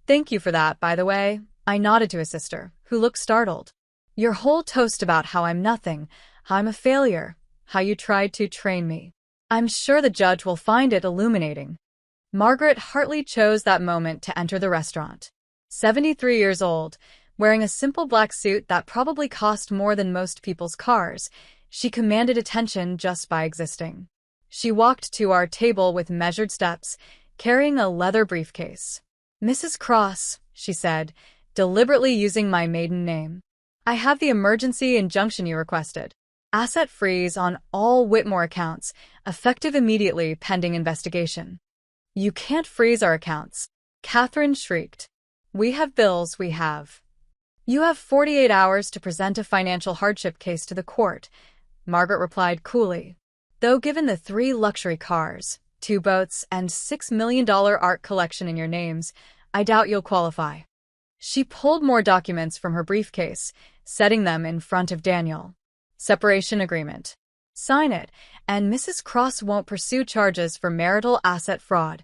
Thank you for that, by the way. I nodded to his sister, who looked startled. Your whole toast about how I'm nothing, how I'm a failure, how you tried to train me. I'm sure the judge will find it illuminating. Margaret Hartley chose that moment to enter the restaurant. 73 years old, wearing a simple black suit that probably cost more than most people's cars, she commanded attention just by existing. She walked to our table with measured steps, carrying a leather briefcase. Mrs. Cross, she said, deliberately using my maiden name. I have the emergency injunction you requested. Asset freeze on all Whitmore accounts, effective immediately pending investigation. You can't freeze our accounts. Catherine shrieked. We have bills, we have. You have 48 hours to present a financial hardship case to the court, Margaret replied coolly. Though given the 3 luxury cars, 2 boats, and $6 million art collection in your names, I doubt you'll qualify. She pulled more documents from her briefcase, setting them in front of Daniel. Separation agreement. Sign it, and Mrs. Cross won't pursue charges for marital asset fraud.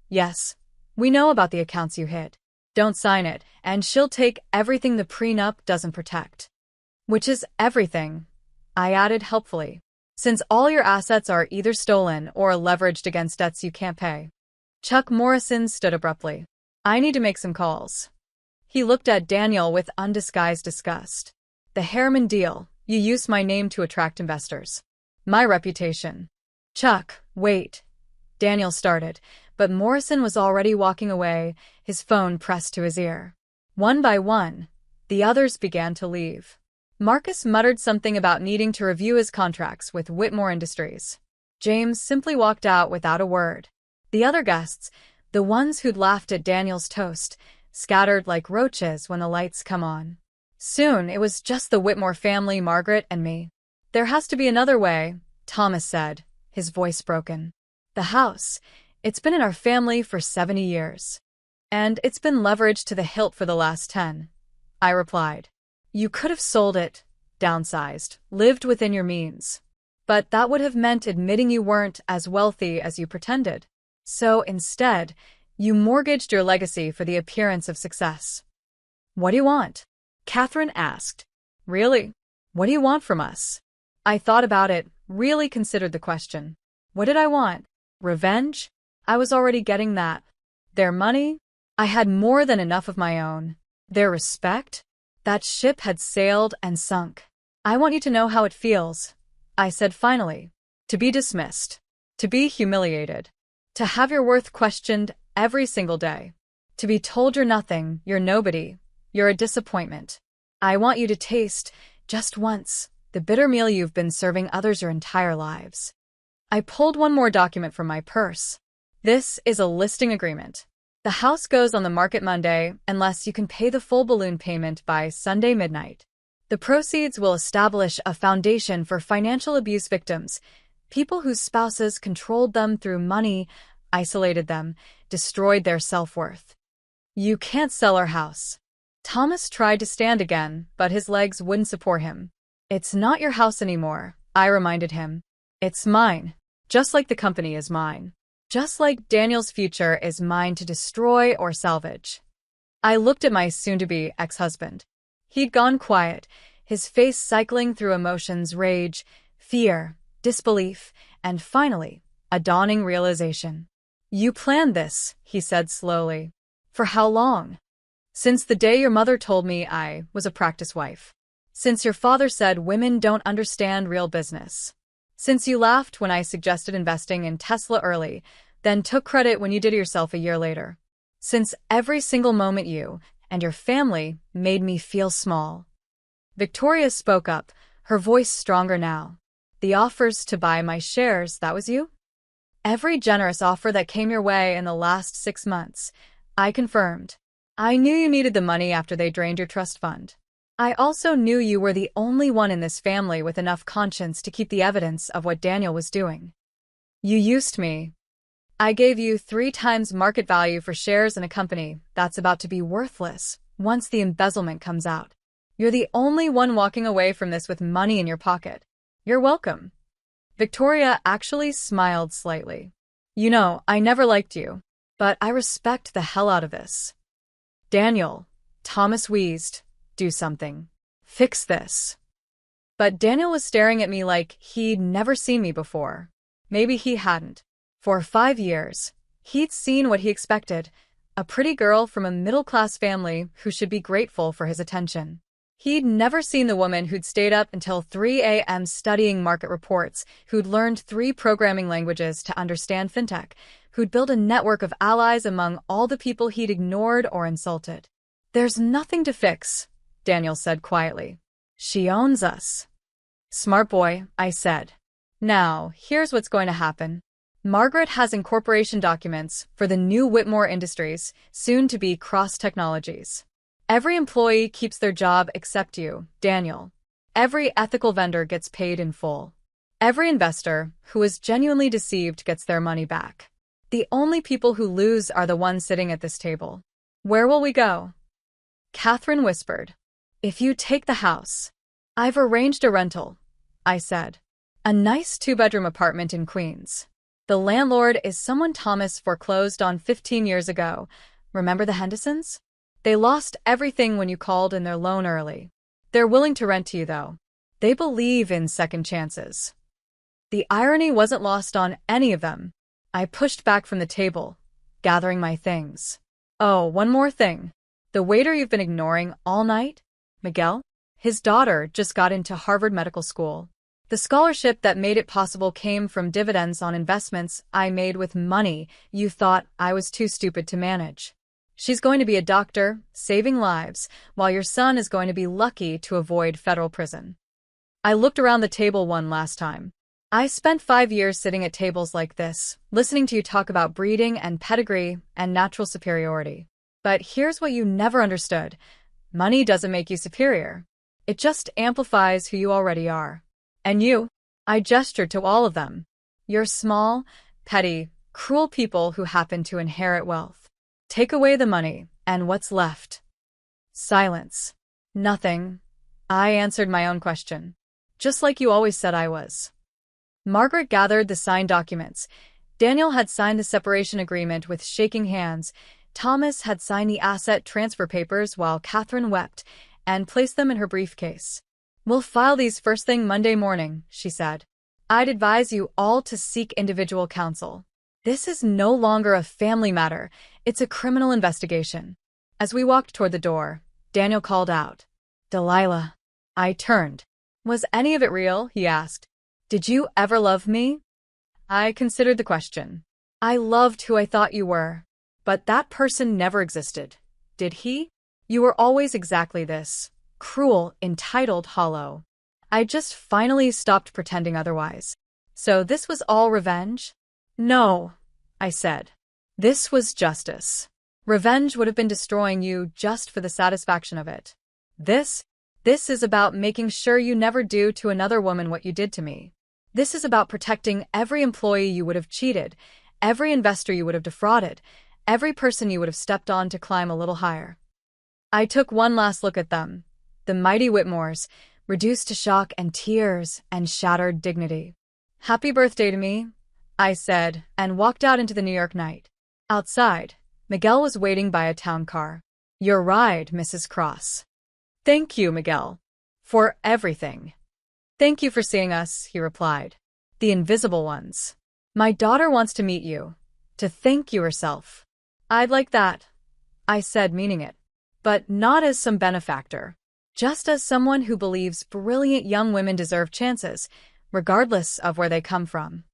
Yes, we know about the accounts you hid. Don't sign it, and she'll take everything the prenup doesn't protect. Which is everything, I added helpfully, since all your assets are either stolen or leveraged against debts you can't pay. Chuck Morrison stood abruptly. I need to make some calls. He looked at Daniel with undisguised disgust. The Harriman deal. You used my name to attract investors. My reputation. Chuck, wait. Daniel started, but Morrison was already walking away, his phone pressed to his ear. One by one, the others began to leave. Marcus muttered something about needing to review his contracts with Whitmore Industries. James simply walked out without a word. The other guests, the ones who'd laughed at Daniel's toast, scattered like roaches when the lights come on. Soon, it was just the Whitmore family, Margaret, and me. There has to be another way, Thomas said, his voice broken. The house, it's been in our family for 70 years. And it's been leveraged to the hilt for the last 10. I replied. You could have sold it, downsized, lived within your means. But that would have meant admitting you weren't as wealthy as you pretended. So instead, you mortgaged your legacy for the appearance of success. What do you want? Catherine asked. Really? What do you want from us? I thought about it, really considered the question. What did I want? Revenge? I was already getting that. Their money? I had more than enough of my own. Their respect? That ship had sailed and sunk. I want you to know how it feels, I said finally. To be dismissed. To be humiliated. To have your worth questioned every single day. To be told you're nothing, you're nobody. You're a disappointment. I want you to taste, just once, the bitter meal you've been serving others your entire lives. I pulled one more document from my purse. This is a listing agreement. The house goes on the market Monday unless you can pay the full balloon payment by Sunday midnight. The proceeds will establish a foundation for financial abuse victims, people whose spouses controlled them through money, isolated them, destroyed their self-worth. You can't sell our house. Thomas tried to stand again, but his legs wouldn't support him. It's not your house anymore, I reminded him. It's mine, just like the company is mine. Just like Daniel's future is mine to destroy or salvage. I looked at my soon-to-be ex-husband. He'd gone quiet, his face cycling through emotions, rage, fear, disbelief, and finally, a dawning realization. You planned this, he said slowly. For how long? Since the day your mother told me I was a practice wife. Since your father said women don't understand real business. Since you laughed when I suggested investing in Tesla early, then took credit when you did it yourself a year later. Since every single moment you and your family made me feel small. Victoria spoke up, her voice stronger now. The offers to buy my shares, that was you? Every generous offer that came your way in the last 6 months, I confirmed. I knew you needed the money after they drained your trust fund. I also knew you were the only one in this family with enough conscience to keep the evidence of what Daniel was doing. You used me. I gave you 3 times market value for shares in a company that's about to be worthless once the embezzlement comes out. You're the only one walking away from this with money in your pocket. You're welcome. Victoria actually smiled slightly. You know, I never liked you, but I respect the hell out of this. Daniel, Thomas wheezed, do something. Fix this. But Daniel was staring at me like he'd never seen me before. Maybe he hadn't. For 5 years, he'd seen what he expected, a pretty girl from a middle-class family who should be grateful for his attention. He'd never seen the woman who'd stayed up until 3 a.m. studying market reports, who'd learned 3 programming languages to understand fintech, who'd built a network of allies among all the people he'd ignored or insulted. There's nothing to fix, Daniel said quietly. She owns us. Smart boy, I said. Now, here's what's going to happen. Margaret has incorporation documents for the new Whitmore Industries, soon to be Cross Technologies. Every employee keeps their job except you, Daniel. Every ethical vendor gets paid in full. Every investor who is genuinely deceived gets their money back. The only people who lose are the ones sitting at this table. Where will we go? Catherine whispered. If you take the house. I've arranged a rental, I said. A nice 2-bedroom apartment in Queens. The landlord is someone Thomas foreclosed on 15 years ago. Remember the Hendersons? They lost everything when you called in their loan early. They're willing to rent to you, though. They believe in second chances. The irony wasn't lost on any of them. I pushed back from the table, gathering my things. Oh, one more thing. The waiter you've been ignoring all night? Miguel? His daughter just got into Harvard Medical School. The scholarship that made it possible came from dividends on investments I made with money you thought I was too stupid to manage. She's going to be a doctor, saving lives, while your son is going to be lucky to avoid federal prison. I looked around the table one last time. I spent 5 years sitting at tables like this, listening to you talk about breeding and pedigree and natural superiority. But here's what you never understood. Money doesn't make you superior. It just amplifies who you already are. And you? I gestured to all of them. You're small, petty, cruel people who happen to inherit wealth. Take away the money, and what's left? Silence. Nothing. I answered my own question. Just like you always said I was. Margaret gathered the signed documents. Daniel had signed the separation agreement with shaking hands. Thomas had signed the asset transfer papers while Catherine wept and placed them in her briefcase. We'll file these first thing Monday morning, she said. I'd advise you all to seek individual counsel. This is no longer a family matter. It's a criminal investigation. As we walked toward the door, Daniel called out, Delilah. I turned. Was any of it real? He asked. Did you ever love me? I considered the question. I loved who I thought you were. But that person never existed. Did he? You were always exactly this. Cruel, entitled, hollow. I just finally stopped pretending otherwise. So this was all revenge? No, I said. This was justice. Revenge would have been destroying you just for the satisfaction of it. This is about making sure you never do to another woman what you did to me. This is about protecting every employee you would have cheated, every investor you would have defrauded, every person you would have stepped on to climb a little higher. I took one last look at them. The mighty Whitmores, reduced to shock and tears and shattered dignity. Happy birthday to me, I said, and walked out into the New York night. Outside, Miguel was waiting by a town car. Your ride, Mrs. Cross. Thank you, Miguel. For everything. Thank you for seeing us, he replied. The invisible ones. My daughter wants to meet you. To thank you herself. I'd like that, I said, meaning it. But not as some benefactor. Just as someone who believes brilliant young women deserve chances, regardless of where they come from.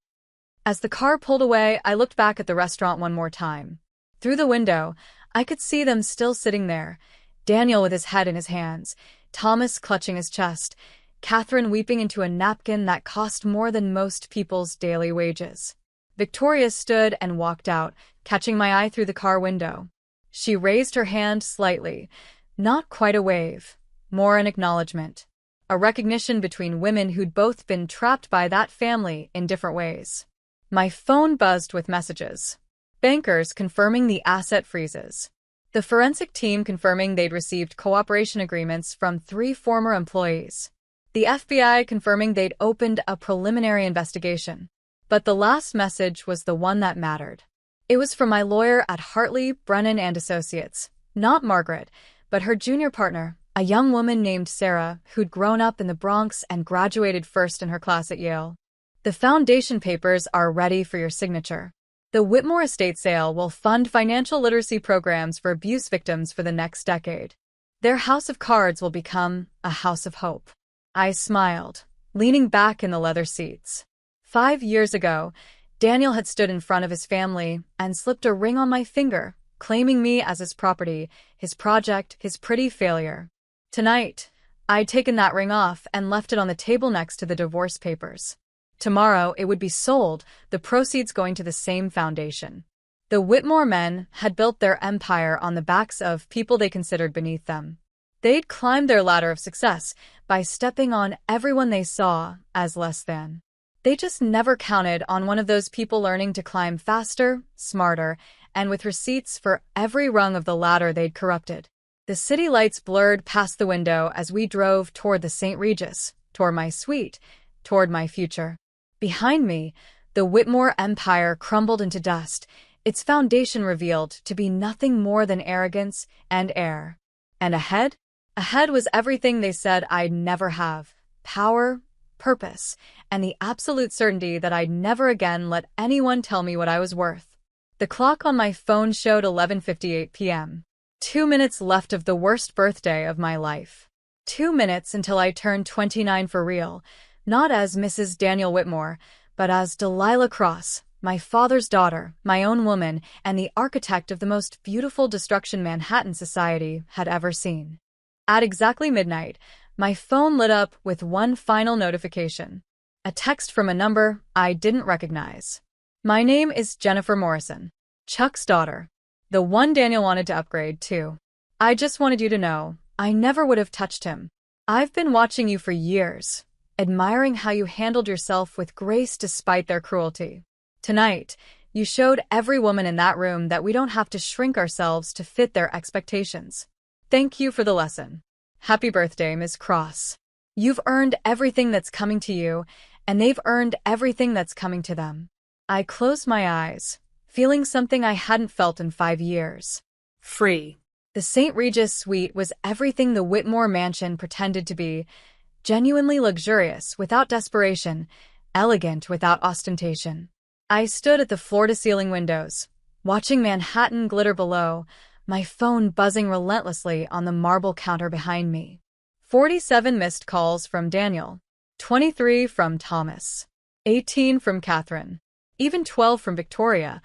As the car pulled away, I looked back at the restaurant one more time. Through the window, I could see them still sitting there, Daniel with his head in his hands, Thomas clutching his chest, Catherine weeping into a napkin that cost more than most people's daily wages. Victoria stood and walked out, catching my eye through the car window. She raised her hand slightly, not quite a wave. More an acknowledgement. A recognition between women who'd both been trapped by that family in different ways. My phone buzzed with messages. Bankers confirming the asset freezes. The forensic team confirming they'd received cooperation agreements from 3 former employees. The FBI confirming they'd opened a preliminary investigation. But the last message was the one that mattered. It was from my lawyer at Hartley, Brennan and Associates. Not Margaret, but her junior partner, a young woman named Sarah who'd grown up in the Bronx and graduated first in her class at Yale. The foundation papers are ready for your signature. The Whitmore estate sale will fund financial literacy programs for abuse victims for the next decade. Their house of cards will become a house of hope. I smiled, leaning back in the leather seats. 5 years ago, Daniel had stood in front of his family and slipped a ring on my finger, claiming me as his property, his project, his pretty failure. Tonight, I'd taken that ring off and left it on the table next to the divorce papers. Tomorrow it would be sold, the proceeds going to the same foundation. The Whitmore men had built their empire on the backs of people they considered beneath them. They'd climbed their ladder of success by stepping on everyone they saw as less than. They just never counted on one of those people learning to climb faster, smarter, and with receipts for every rung of the ladder they'd corrupted. The city lights blurred past the window as we drove toward the St. Regis, toward my suite, toward my future. Behind me, the Whitmore empire crumbled into dust, its foundation revealed to be nothing more than arrogance and air. And ahead? Ahead was everything they said I'd never have: power, purpose, and the absolute certainty that I'd never again let anyone tell me what I was worth. The clock on my phone showed 11:58 p.m. 2 minutes left of the worst birthday of my life. 2 minutes until I turned 29 for real, not as Mrs. Daniel Whitmore, but as Delilah Cross, my father's daughter, my own woman, and the architect of the most beautiful destruction Manhattan society had ever seen. At exactly midnight, my phone lit up with one final notification. A text from a number I didn't recognize. "My name is Jennifer Morrison, Chuck's daughter. The one Daniel wanted to upgrade to. I just wanted you to know, I never would have touched him. I've been watching you for years, admiring how you handled yourself with grace despite their cruelty. Tonight, you showed every woman in that room that we don't have to shrink ourselves to fit their expectations. Thank you for the lesson. Happy birthday, Ms. Cross. You've earned everything that's coming to you, and they've earned everything that's coming to them." I closed my eyes, feeling something I hadn't felt in 5 years. Free. The St. Regis suite was everything the Whitmore mansion pretended to be: genuinely luxurious without desperation, elegant without ostentation. I stood at the floor-to-ceiling windows, watching Manhattan glitter below, my phone buzzing relentlessly on the marble counter behind me. 47 missed calls from Daniel, 23 from Thomas, 18 from Catherine, even 12 from Victoria,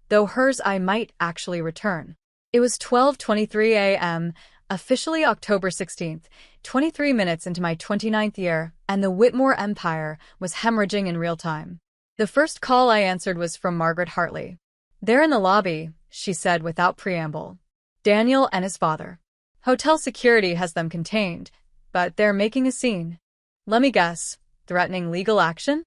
though hers I might actually return. It was 12:23 a.m., officially October 16th, 23 minutes into my 29th year, and the Whitmore empire was hemorrhaging in real time. The first call I answered was from Margaret Hartley. "They're in the lobby," she said without preamble. "Daniel and his father. Hotel security has them contained, but they're making a scene. Let me guess, threatening legal action?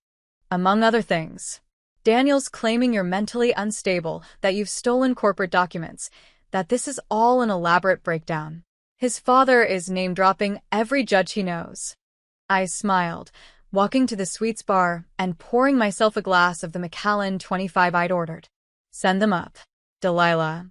Among other things. Daniel's claiming you're mentally unstable, that you've stolen corporate documents, that this is all an elaborate breakdown. His father is name-dropping every judge he knows." I smiled, walking to the suites bar and pouring myself a glass of the Macallan 25 I'd ordered. "Send them up, Delilah.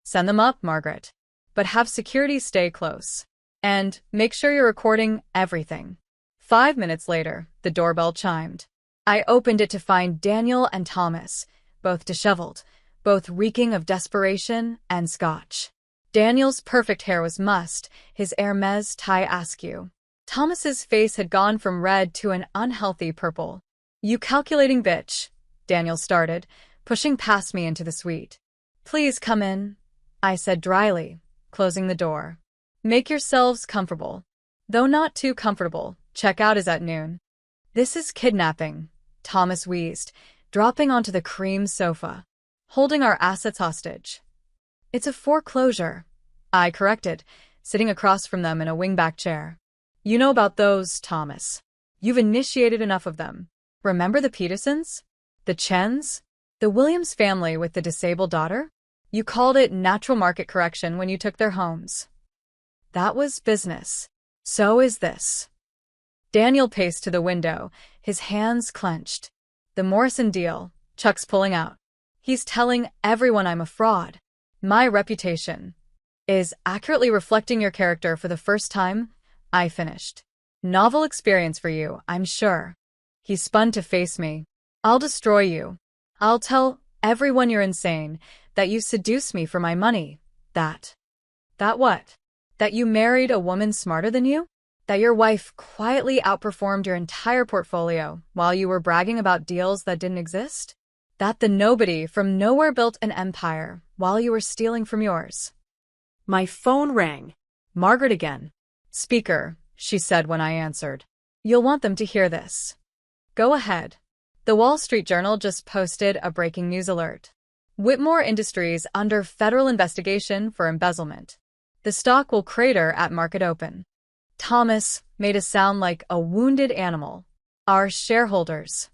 Send them up, Margaret. But have security stay close. And make sure you're recording everything." 5 minutes later, the doorbell chimed. I opened it to find Daniel and Thomas, both disheveled, both reeking of desperation and scotch. Daniel's perfect hair was mussed, his Hermes tie askew. Thomas's face had gone from red to an unhealthy purple. "You calculating bitch," Daniel started, pushing past me into the suite. "Please come in," I said dryly, closing the door. "Make yourselves comfortable. Though not too comfortable, checkout is at noon." "This is kidnapping," Thomas wheezed, dropping onto the cream sofa, "holding our assets hostage." "It's a foreclosure," I corrected, sitting across from them in a wingback chair. "You know about those, Thomas. You've initiated enough of them. Remember the Petersons? The Chens? The Williams family with the disabled daughter? You called it natural market correction when you took their homes. That was business. So is this." Daniel paced to the window, his hands clenched. "The Morrison deal, Chuck's pulling out. He's telling everyone I'm a fraud. My reputation is accurately reflecting your character for the first time," I finished. "Novel experience for you, I'm sure." He spun to face me. "I'll destroy you. I'll tell everyone you're insane, that you seduced me for my money, that what? That you married a woman smarter than you? That your wife quietly outperformed your entire portfolio while you were bragging about deals that didn't exist? That the nobody from nowhere built an empire while you were stealing from yours." My phone rang. Margaret again. "Speaker," she said when I answered. You'll want them to hear this. Go ahead. The Wall Street Journal just posted a breaking news alert. Whitmore Industries under federal investigation for embezzlement. The stock will crater at market open. Thomas made it sound like a wounded animal. Our shareholders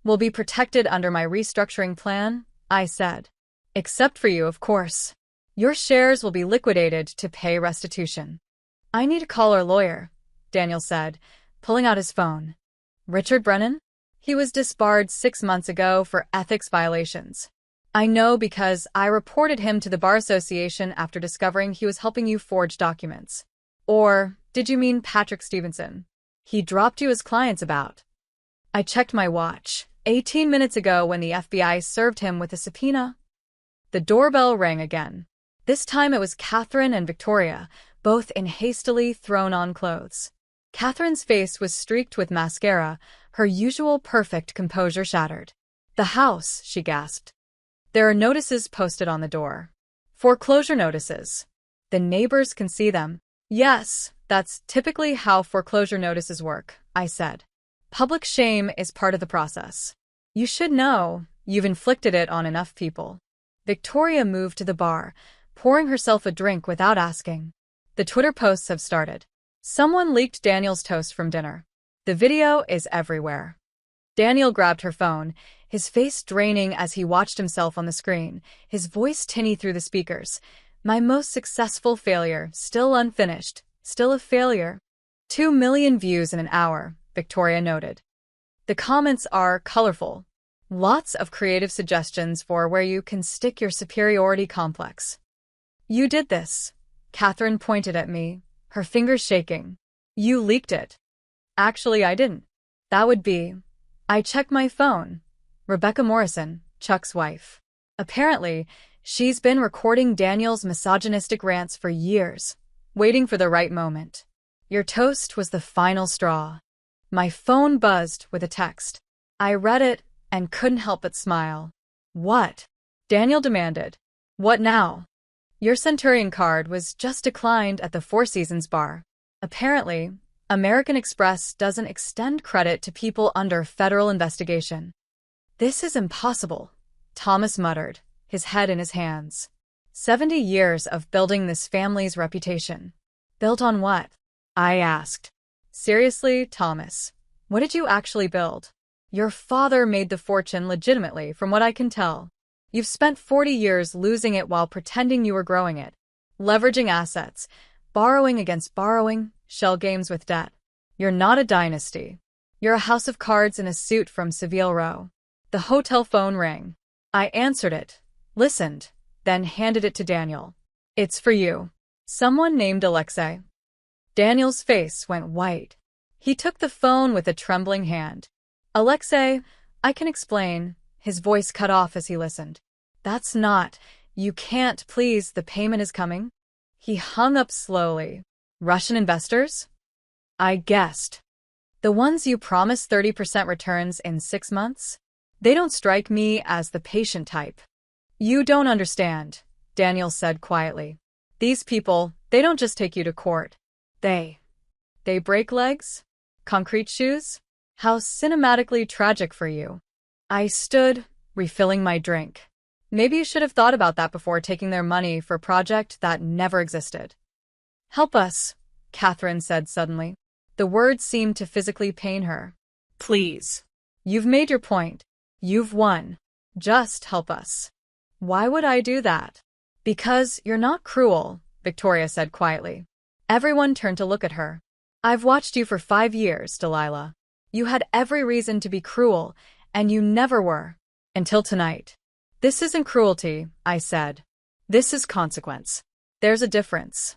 will be protected under my restructuring plan, I said. Except for you, of course. Your shares will be liquidated to pay restitution. I need to call our lawyer, Daniel said, pulling out his phone. Richard Brennan? He was disbarred 6 months ago for ethics violations. I know because I reported him to the Bar Association after discovering he was helping you forge documents. Or did you mean Patrick Stevenson? He dropped you as clients about. I checked my watch 18 minutes ago when the FBI served him with a subpoena. The doorbell rang again. This time it was Catherine and Victoria, both in hastily thrown-on clothes. Catherine's face was streaked with mascara, her usual perfect composure shattered. The house, she gasped. There are notices posted on the door. Foreclosure notices. The neighbors can see them. Yes, that's typically how foreclosure notices work, I said. Public shame is part of the process. You should know, you've inflicted it on enough people. Victoria moved to the bar, pouring herself a drink without asking. The Twitter posts have started. Someone leaked Daniel's toast from dinner. The video is everywhere. Daniel grabbed her phone, his face draining as he watched himself on the screen, his voice tinny through the speakers. My most successful failure, still unfinished, still a failure. 2 million views in an hour, Victoria noted. The comments are colorful. Lots of creative suggestions for where you can stick your superiority complex. You did this. Catherine pointed at me, her fingers shaking. You leaked it. Actually, I didn't. That would be. I checked my phone. Rebecca Morrison, Chuck's wife. Apparently, she's been recording Daniel's misogynistic rants for years, waiting for the right moment. Your toast was the final straw. My phone buzzed with a text. I read it and couldn't help but smile. What? Daniel demanded. What now? Your Centurion card was just declined at the Four Seasons bar. Apparently, American Express doesn't extend credit to people under federal investigation. This is impossible, Thomas muttered, his head in his hands. 70 years of building this family's reputation. Built on what? I asked. Seriously, Thomas, what did you actually build? Your father made the fortune legitimately, from what I can tell. You've spent 40 years losing it while pretending you were growing it. Leveraging assets, borrowing against borrowing, shell games with debt. You're not a dynasty. You're a house of cards in a suit from Savile Row. The hotel phone rang. I answered it, listened, then handed it to Daniel. It's for you. Someone named Alexei. Daniel's face went white. He took the phone with a trembling hand. Alexei, I can explain. His voice cut off as he listened. That's not. You can't, please, the payment is coming. He hung up slowly. Russian investors? I guessed. The ones you promised 30% returns in 6 months? They don't strike me as the patient type. You don't understand, Daniel said quietly. These people, they don't just take you to court. They break legs? Concrete shoes? How cinematically tragic for you. I stood, refilling my drink. Maybe you should have thought about that before taking their money for a project that never existed. Help us, Catherine said suddenly. The words seemed to physically pain her. Please. You've made your point. You've won. Just help us. Why would I do that? Because you're not cruel, Victoria said quietly. Everyone turned to look at her. I've watched you for 5 years, Delilah. You had every reason to be cruel, and you never were. Until tonight. This isn't cruelty, I said. This is consequence. There's a difference.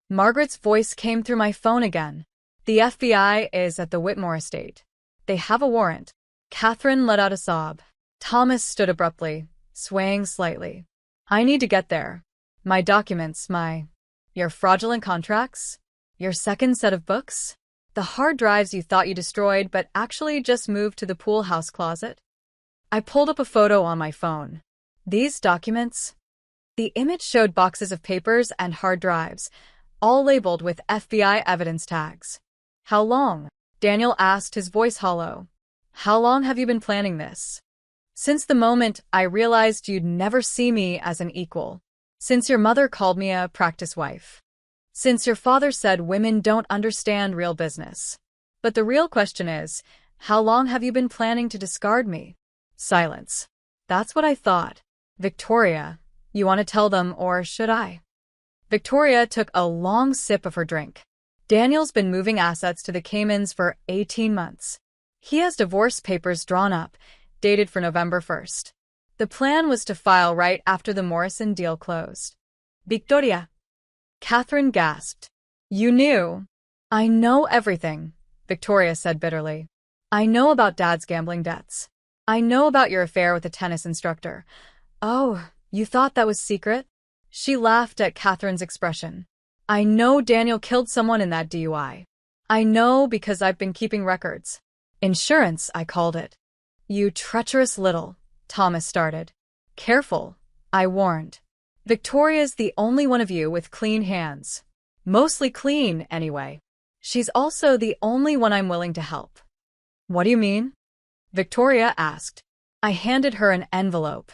Margaret's voice came through my phone again. The FBI is at the Whitmore estate. They have a warrant. Catherine let out a sob. Thomas stood abruptly, swaying slightly. I need to get there. My documents, your fraudulent contracts? Your second set of books? The hard drives you thought you destroyed but actually just moved to the pool house closet? I pulled up a photo on my phone. These documents? The image showed boxes of papers and hard drives, all labeled with FBI evidence tags. How long? Daniel asked, his voice hollow. How long have you been planning this? Since the moment I realized you'd never see me as an equal. Since your mother called me a practice wife. Since your father said women don't understand real business. But the real question is, how long have you been planning to discard me? Silence. That's what I thought. Victoria, you want to tell them, or should I? Victoria took a long sip of her drink. Daniel's been moving assets to the Caymans for 18 months. He has divorce papers drawn up, dated for November 1st. The plan was to file right after the Morrison deal closed. Victoria. Catherine gasped. You knew. I know everything, Victoria said bitterly. I know about Dad's gambling debts. I know about your affair with a tennis instructor. Oh, you thought that was secret? She laughed at Catherine's expression. I know Daniel killed someone in that DUI. I know because I've been keeping records. Insurance, I called it. You treacherous little, Thomas started. Careful, I warned. Victoria's the only one of you with clean hands. Mostly clean, anyway. She's also the only one I'm willing to help. What do you mean? Victoria asked. I handed her an envelope.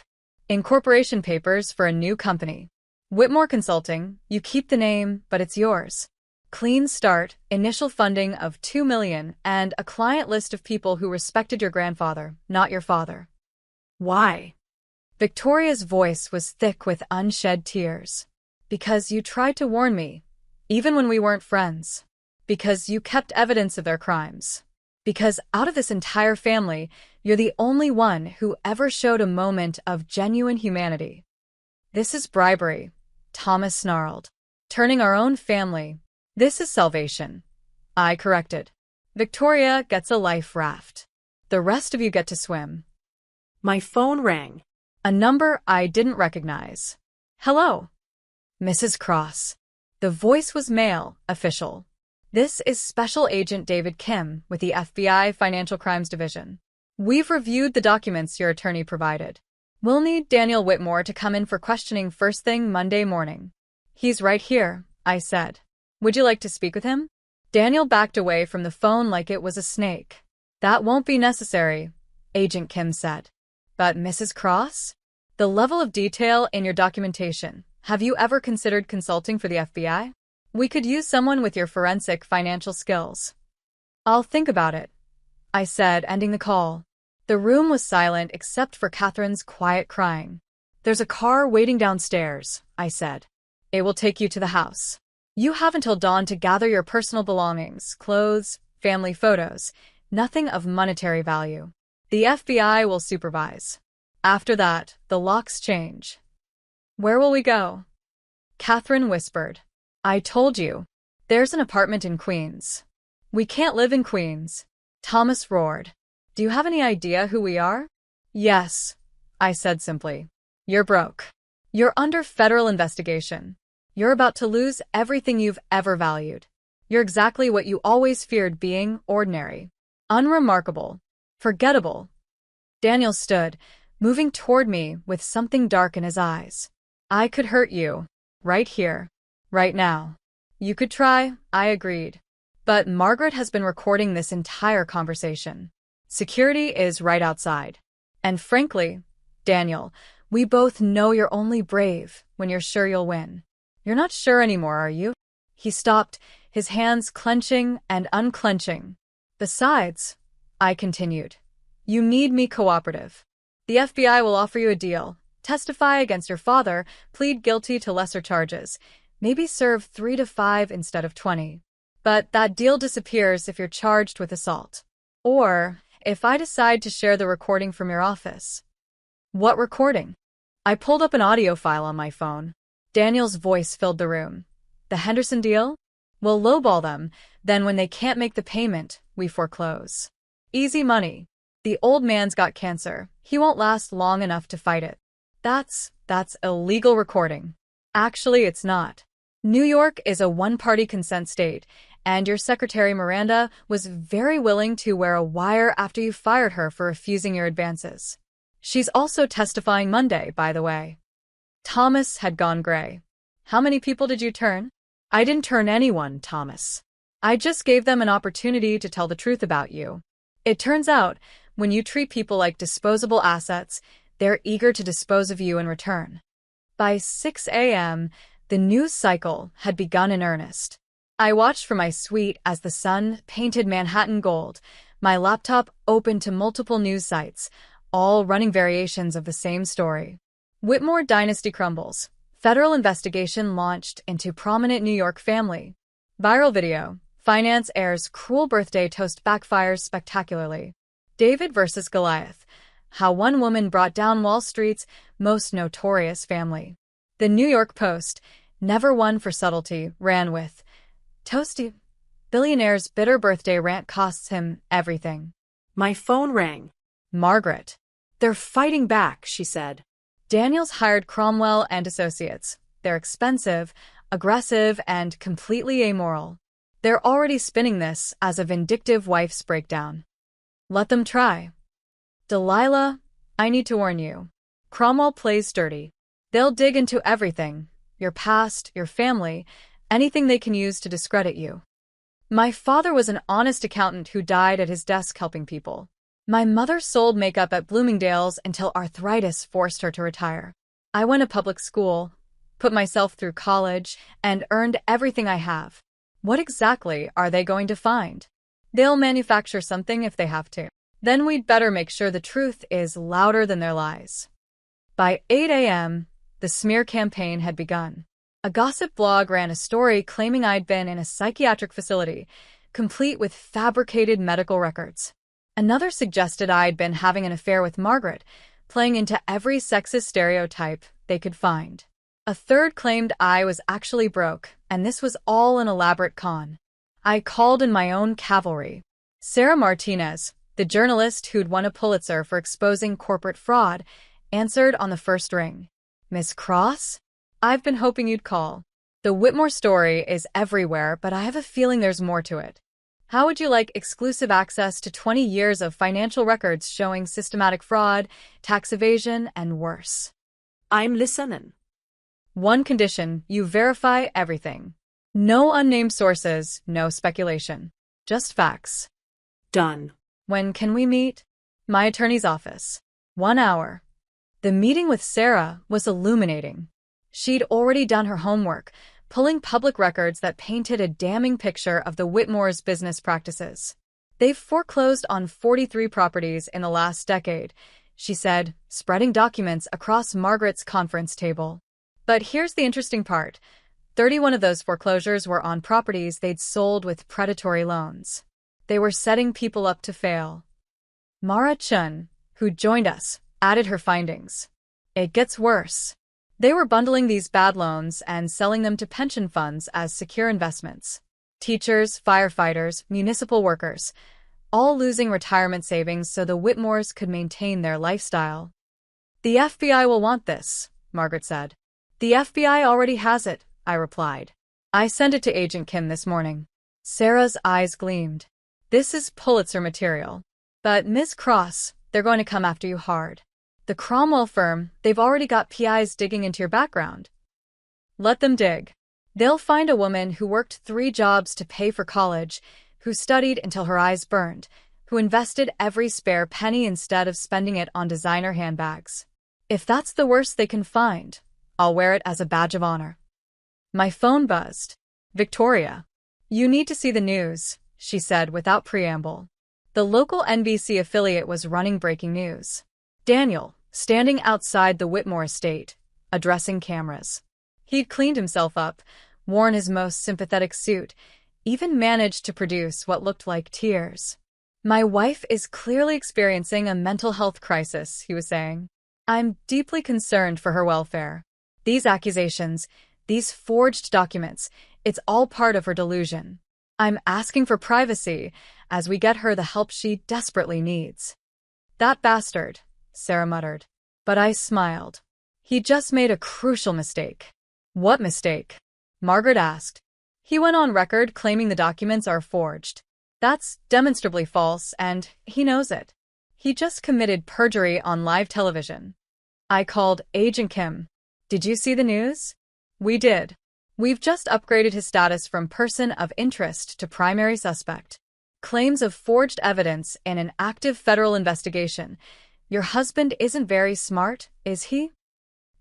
Incorporation papers for a new company. Whitmore Consulting, you keep the name, but it's yours. Clean start, initial funding of $2 million, and a client list of people who respected your grandfather, not your father. Why? Victoria's voice was thick with unshed tears. Because you tried to warn me, even when we weren't friends. Because you kept evidence of their crimes. Because out of this entire family, you're the only one who ever showed a moment of genuine humanity. This is bribery, Thomas snarled. Turning our own family. This is salvation. I corrected. Victoria gets a life raft. The rest of you get to swim. My phone rang. A number I didn't recognize. Hello. Mrs. Cross. The voice was male, official. This is Special Agent David Kim with the FBI Financial Crimes Division. We've reviewed the documents your attorney provided. We'll need Daniel Whitmore to come in for questioning first thing Monday morning. He's right here, I said. Would you like to speak with him? Daniel backed away from the phone like it was a snake. That won't be necessary, Agent Kim said. But Mrs. Cross? The level of detail in your documentation. Have you ever considered consulting for the FBI? We could use someone with your forensic financial skills. I'll think about it, I said, ending the call. The room was silent except for Catherine's quiet crying. There's a car waiting downstairs, I said. It will take you to the house. You have until dawn to gather your personal belongings, clothes, family photos, nothing of monetary value. The FBI will supervise. After that, the locks change. Where will we go? Catherine whispered. I told you. There's an apartment in Queens. We can't live in Queens. Thomas roared. Do you have any idea who we are? Yes, I said simply. You're broke. You're under federal investigation. You're about to lose everything you've ever valued. You're exactly what you always feared being: ordinary, unremarkable, forgettable. Daniel stood, moving toward me with something dark in his eyes. I could hurt you. Right here. Right now. You could try, I agreed. But Margaret has been recording this entire conversation. Security is right outside. And frankly, Daniel, we both know you're only brave when you're sure you'll win. You're not sure anymore, are you? He stopped, his hands clenching and unclenching. Besides, I continued, you need me cooperative. The FBI will offer you a deal. Testify against your father, plead guilty to lesser charges, maybe serve 3 to 5 instead of 20. But that deal disappears if you're charged with assault. Or if I decide to share the recording from your office. What recording? I pulled up an audio file on my phone. Daniel's voice filled the room. The Henderson deal? We'll lowball them, then when they can't make the payment, we foreclose. Easy money. The old man's got cancer. He won't last long enough to fight it. That's illegal recording. Actually, it's not. New York is a one-party consent state, and your secretary Miranda was very willing to wear a wire after you fired her for refusing your advances. She's also testifying Monday, by the way. Thomas had gone gray. How many people did you turn? I didn't turn anyone, Thomas. I just gave them an opportunity to tell the truth about you. It turns out, when you treat people like disposable assets, they're eager to dispose of you in return. By 6 a.m., the news cycle had begun in earnest. I watched from my suite as the sun painted Manhattan gold, my laptop open to multiple news sites, all running variations of the same story. Whitmore dynasty crumbles. Federal investigation launched into prominent New York family. Viral video. Finance heirs' cruel birthday toast backfires spectacularly. David versus Goliath. How one woman brought down Wall Street's most notorious family. The New York Post, never one for subtlety, ran with, "Toasty billionaire's bitter birthday rant costs him everything." My phone rang. Margaret. They're fighting back, she said. Daniels hired Cromwell and Associates. They're expensive, aggressive, and completely amoral. They're already spinning this as a vindictive wife's breakdown. Let them try. Delilah, I need to warn you. Cromwell plays dirty. They'll dig into everything, your past, your family, anything they can use to discredit you. My father was an honest accountant who died at his desk helping people. My mother sold makeup at Bloomingdale's until arthritis forced her to retire. I went to public school, put myself through college, and earned everything I have. What exactly are they going to find? They'll manufacture something if they have to. Then we'd better make sure the truth is louder than their lies. By 8 a.m., the smear campaign had begun. A gossip blog ran a story claiming I'd been in a psychiatric facility, complete with fabricated medical records. Another suggested I'd been having an affair with Margaret, playing into every sexist stereotype they could find. A third claimed I was actually broke, and this was all an elaborate con. I called in my own cavalry. Sarah Martinez, the journalist who'd won a Pulitzer for exposing corporate fraud, answered on the first ring. "Miss Cross? I've been hoping you'd call. The Whitmore story is everywhere, but I have a feeling there's more to it. How would you like exclusive access to 20 years of financial records showing systematic fraud, tax evasion, and worse?" I'm listening. One condition, you verify everything. No unnamed sources, no speculation. Just facts. Done. When can we meet? My attorney's office. 1 hour. The meeting with Sarah was illuminating. She'd already done her homework, pulling public records that painted a damning picture of the Whitmore's business practices. They've foreclosed on 43 properties in the last decade, she said, spreading documents across Margaret's conference table. But here's the interesting part. 31 of those foreclosures were on properties they'd sold with predatory loans. They were setting people up to fail. Mara Chun, who joined us, added her findings. It gets worse. They were bundling these bad loans and selling them to pension funds as secure investments. Teachers, firefighters, municipal workers, all losing retirement savings so the Whitmores could maintain their lifestyle. "The FBI will want this," Margaret said. "The FBI already has it," I replied. "I sent it to Agent Kim this morning." Sarah's eyes gleamed. "This is Pulitzer material. But Ms. Cross, they're going to come after you hard. The Cromwell firm, they've already got PIs digging into your background. Let them dig. They'll find a woman who worked 3 jobs to pay for college, who studied until her eyes burned, who invested every spare penny instead of spending it on designer handbags. If that's the worst they can find, I'll wear it as a badge of honor." My phone buzzed. "Victoria, you need to see the news," she said without preamble. The local NBC affiliate was running breaking news. Daniel, standing outside the Whitmore estate, addressing cameras. He'd cleaned himself up, worn his most sympathetic suit, even managed to produce what looked like tears. "My wife is clearly experiencing a mental health crisis," he was saying. "I'm deeply concerned for her welfare. These accusations, these forged documents, it's all part of her delusion. I'm asking for privacy as we get her the help she desperately needs." "That bastard," Sarah muttered. But I smiled. He just made a crucial mistake. "What mistake?" Margaret asked. "He went on record claiming the documents are forged. That's demonstrably false, and he knows it. He just committed perjury on live television." I called Agent Kim. "Did you see the news?" "We did. We've just upgraded his status from person of interest to primary suspect. Claims of forged evidence in an active federal investigation. Your husband isn't very smart, is he?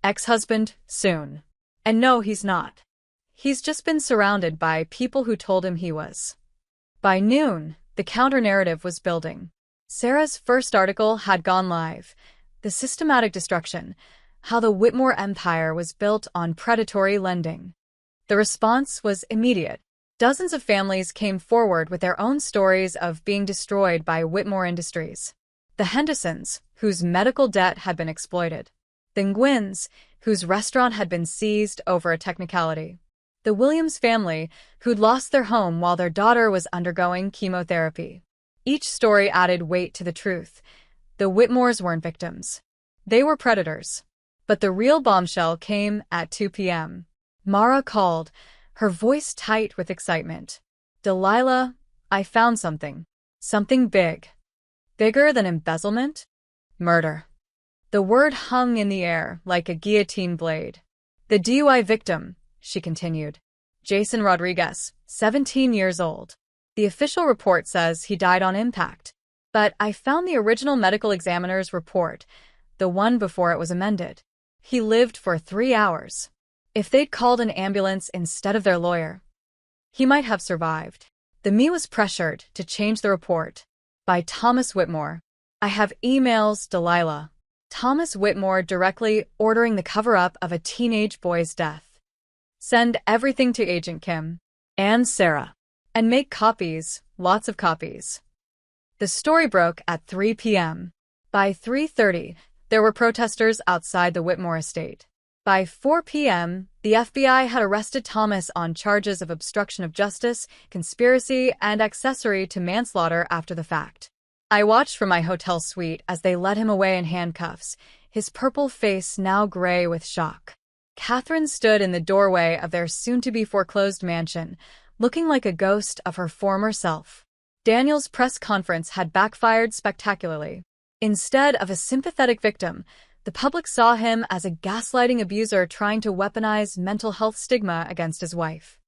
Ex-husband, soon. And no, he's not. He's just been surrounded by people who told him he was. By noon, the counter-narrative was building. Sarah's first article had gone live. The systematic destruction, how the Whitmore empire was built on predatory lending. The response was immediate. Dozens of families came forward with their own stories of being destroyed by Whitmore Industries. The Hendersons, whose medical debt had been exploited. The Nguyen's, whose restaurant had been seized over a technicality. The Williams family, who'd lost their home while their daughter was undergoing chemotherapy. Each story added weight to the truth. The Whitmores weren't victims. They were predators. But the real bombshell came at 2 p.m. Mara called, her voice tight with excitement. Delilah, I found something. Something big. Bigger than embezzlement? Murder. The word hung in the air like a guillotine blade. The DUI victim, she continued. Jason Rodriguez, 17 years old. The official report says he died on impact. But I found the original medical examiner's report, the one before it was amended. He lived for 3 hours. If they'd called an ambulance instead of their lawyer, he might have survived. The Me was pressured to change the report. By Thomas Whitmore. I have emails, Delilah. Thomas Whitmore directly ordering the cover-up of a teenage boy's death. Send everything to Agent Kim and Sarah. And make copies, lots of copies. The story broke at 3 p.m. By 3:30, there were protesters outside the Whitmore estate. By 4 p.m., the FBI had arrested Thomas on charges of obstruction of justice, conspiracy, and accessory to manslaughter after the fact. I watched from my hotel suite as they led him away in handcuffs, his purple face now gray with shock. Catherine stood in the doorway of their soon-to-be foreclosed mansion, looking like a ghost of her former self. Daniel's press conference had backfired spectacularly. Instead of a sympathetic victim, the public saw him as a gaslighting abuser trying to weaponize mental health stigma against his wife.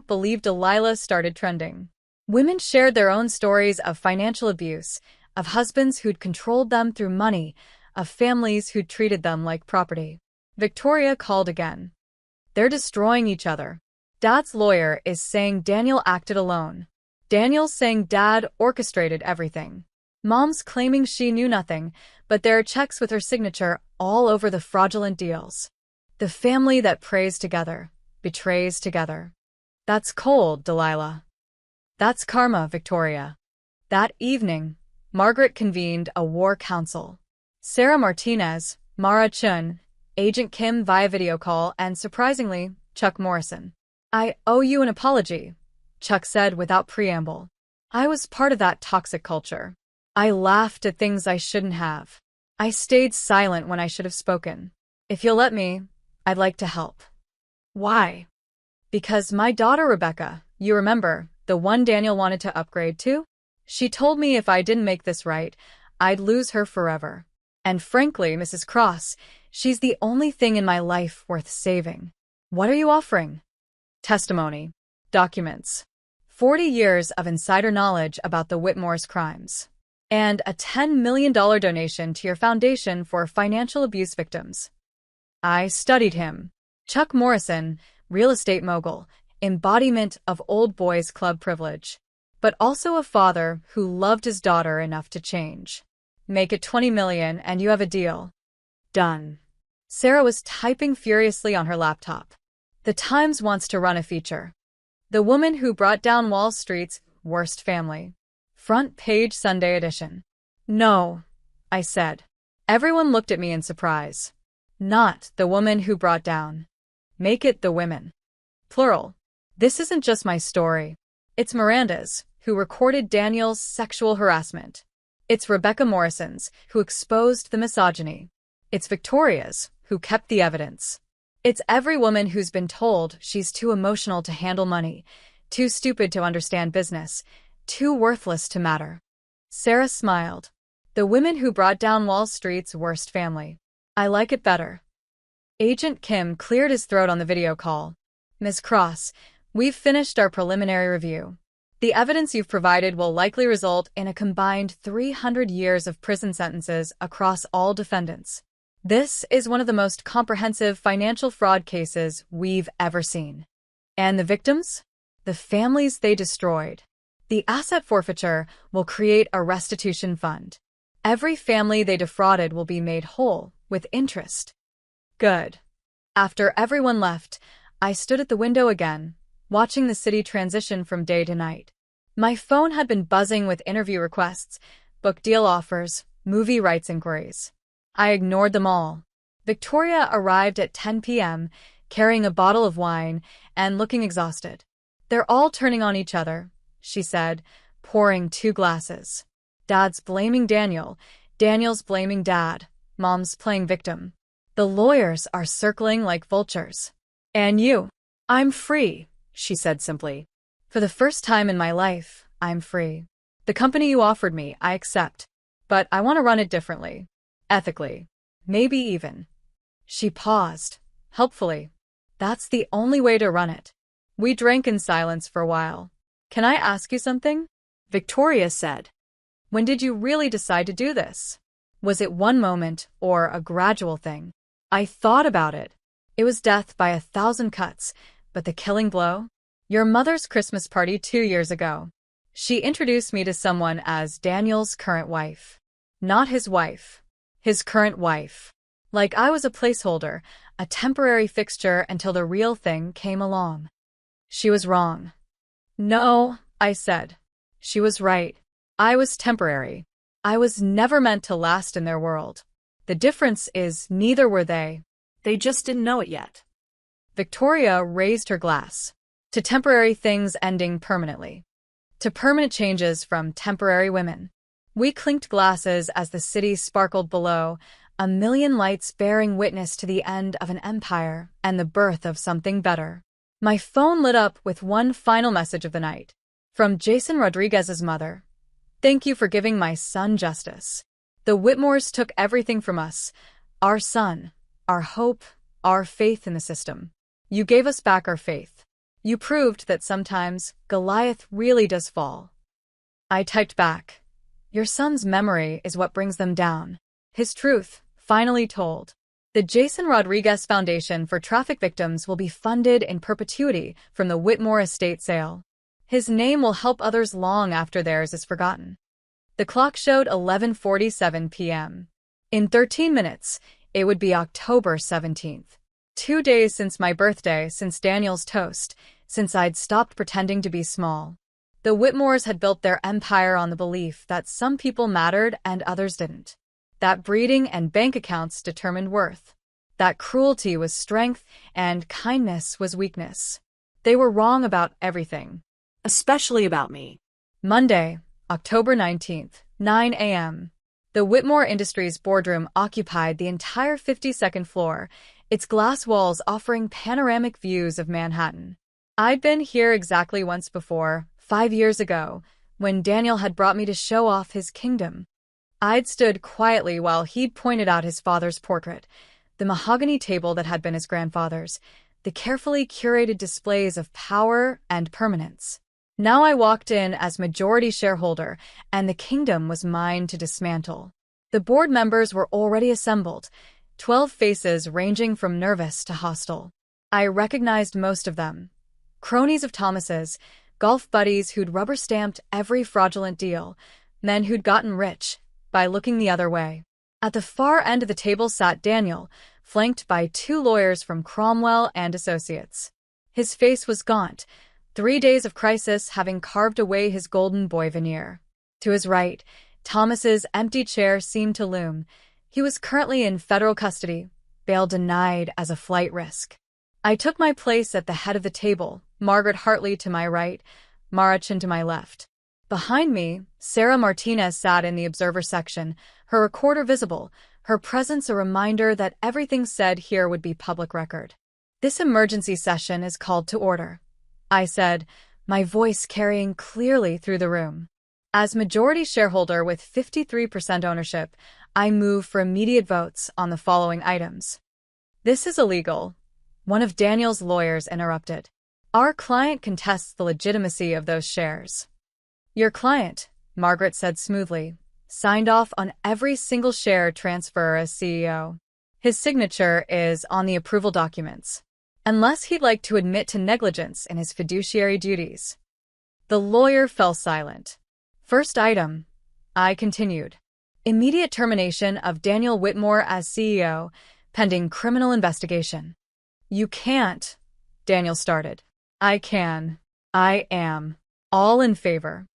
#Believe Delilah started trending. Women shared their own stories of financial abuse, of husbands who'd controlled them through money, of families who'd treated them like property. Victoria called again. They're destroying each other. Dad's lawyer is saying Daniel acted alone. Daniel's saying Dad orchestrated everything. Mom's claiming she knew nothing, but there are checks with her signature all over the fraudulent deals. The family that prays together, betrays together. That's cold, Delilah. That's karma, Victoria. That evening, Margaret convened a war council. Sarah Martinez, Mara Chun, Agent Kim via video call, and surprisingly, Chuck Morrison. I owe you an apology, Chuck said without preamble. I was part of that toxic culture. I laughed at things I shouldn't have. I stayed silent when I should have spoken. If you'll let me, I'd like to help. Why? Because my daughter Rebecca, you remember, the one Daniel wanted to upgrade to? She told me if I didn't make this right, I'd lose her forever. And frankly, Mrs. Cross, she's the only thing in my life worth saving. What are you offering? Testimony. Documents. 40 years of insider knowledge about the Whitmore's crimes. And a $10 million donation to your foundation for financial abuse victims. I studied him. Chuck Morrison, real estate mogul, embodiment of old boys club privilege, but also a father who loved his daughter enough to change. Make it $20 million and you have a deal. Done. Sarah was typing furiously on her laptop. The Times wants to run a feature. The woman who brought down Wall Street's worst family. Front page Sunday edition. No, I said. Everyone looked at me in surprise. Not the woman who brought down. Make it the women. Plural. This isn't just my story. It's Miranda's, who recorded Daniel's sexual harassment. It's Rebecca Morrison's, who exposed the misogyny. It's Victoria's, who kept the evidence. It's every woman who's been told she's too emotional to handle money, too stupid to understand business, too worthless to matter. Sarah smiled. The women who brought down Wall Street's worst family. I like it better. Agent Kim cleared his throat on the video call. Ms. Cross, we've finished our preliminary review. The evidence you've provided will likely result in a combined 300 years of prison sentences across all defendants. This is one of the most comprehensive financial fraud cases we've ever seen. And the victims? The families they destroyed. The asset forfeiture will create a restitution fund. Every family they defrauded will be made whole, with interest. Good. After everyone left, I stood at the window again, watching the city transition from day to night. My phone had been buzzing with interview requests, book deal offers, movie rights inquiries. I ignored them all. Victoria arrived at 10 p.m., carrying a bottle of wine and looking exhausted. They're all turning on each other, she said, pouring 2 glasses. Dad's blaming Daniel, Daniel's blaming Dad, Mom's playing victim. The lawyers are circling like vultures. And you? I'm free, she said simply. For the first time in my life, I'm free. The company you offered me, I accept. But I want to run it differently. Ethically. Maybe even. She paused, helpfully. That's the only way to run it. We drank in silence for a while. Can I ask you something? Victoria said. When did you really decide to do this? Was it one moment or a gradual thing? I thought about it. It was death by 1,000 cuts, but the killing blow? Your mother's Christmas party 2 years ago. She introduced me to someone as Daniel's current wife. Not his wife. His current wife. Like I was a placeholder, a temporary fixture until the real thing came along. She was wrong. No, I said. She was right. I was temporary. I was never meant to last in their world. The difference is neither were they. They just didn't know it yet. Victoria raised her glass. To temporary things ending permanently. To permanent changes from temporary women. We clinked glasses as the city sparkled below, a million lights bearing witness to the end of an empire and the birth of something better. My phone lit up with one final message of the night. From Jason Rodriguez's mother. Thank you for giving my son justice. The Whitmores took everything from us. Our son, our hope, our faith in the system. You gave us back our faith. You proved that sometimes Goliath really does fall. I typed back. Your son's memory is what brings them down. His truth, finally told. The Jason Rodriguez Foundation for Traffic Victims will be funded in perpetuity from the Whitmore estate sale. His name will help others long after theirs is forgotten. The clock showed 11:47 p.m. In 13 minutes, it would be October 17th. 2 days since my birthday, since Daniel's toast, since I'd stopped pretending to be small. The Whitmores had built their empire on the belief that some people mattered and others didn't. That breeding and bank accounts determined worth. That cruelty was strength and kindness was weakness. They were wrong about everything. Especially about me. Monday, October 19th, 9 a.m. The Whitmore Industries boardroom occupied the entire 52nd floor, its glass walls offering panoramic views of Manhattan. I'd been here exactly once before, 5 years ago, when Daniel had brought me to show off his kingdom. I'd stood quietly while he'd pointed out his father's portrait, the mahogany table that had been his grandfather's, the carefully curated displays of power and permanence. Now I walked in as majority shareholder, and the kingdom was mine to dismantle. The board members were already assembled, 12 faces ranging from nervous to hostile. I recognized most of them. Cronies of Thomas's, golf buddies who'd rubber-stamped every fraudulent deal, men who'd gotten rich by looking the other way. At the far end of the table sat Daniel, flanked by 2 lawyers from Cromwell and Associates. His face was gaunt, 3 days of crisis having carved away his golden boy veneer. To his right, Thomas's empty chair seemed to loom. He was currently in federal custody, bail denied as a flight risk. I took my place at the head of the table, Margaret Hartley to my right, Marachin to my left. Behind me, Sarah Martinez sat in the observer section, her recorder visible, her presence a reminder that everything said here would be public record. This emergency session is called to order, I said, my voice carrying clearly through the room. As majority shareholder with 53% ownership, I move for immediate votes on the following items. This is illegal. One of Daniel's lawyers interrupted. Our client contests the legitimacy of those shares. Your client, Margaret said smoothly, signed off on every single share transfer as CEO. His signature is on the approval documents, unless he'd like to admit to negligence in his fiduciary duties. The lawyer fell silent. First item, I continued. Immediate termination of Daniel Whitmore as CEO, pending criminal investigation. You can't, Daniel started. I can. I am. All in favor.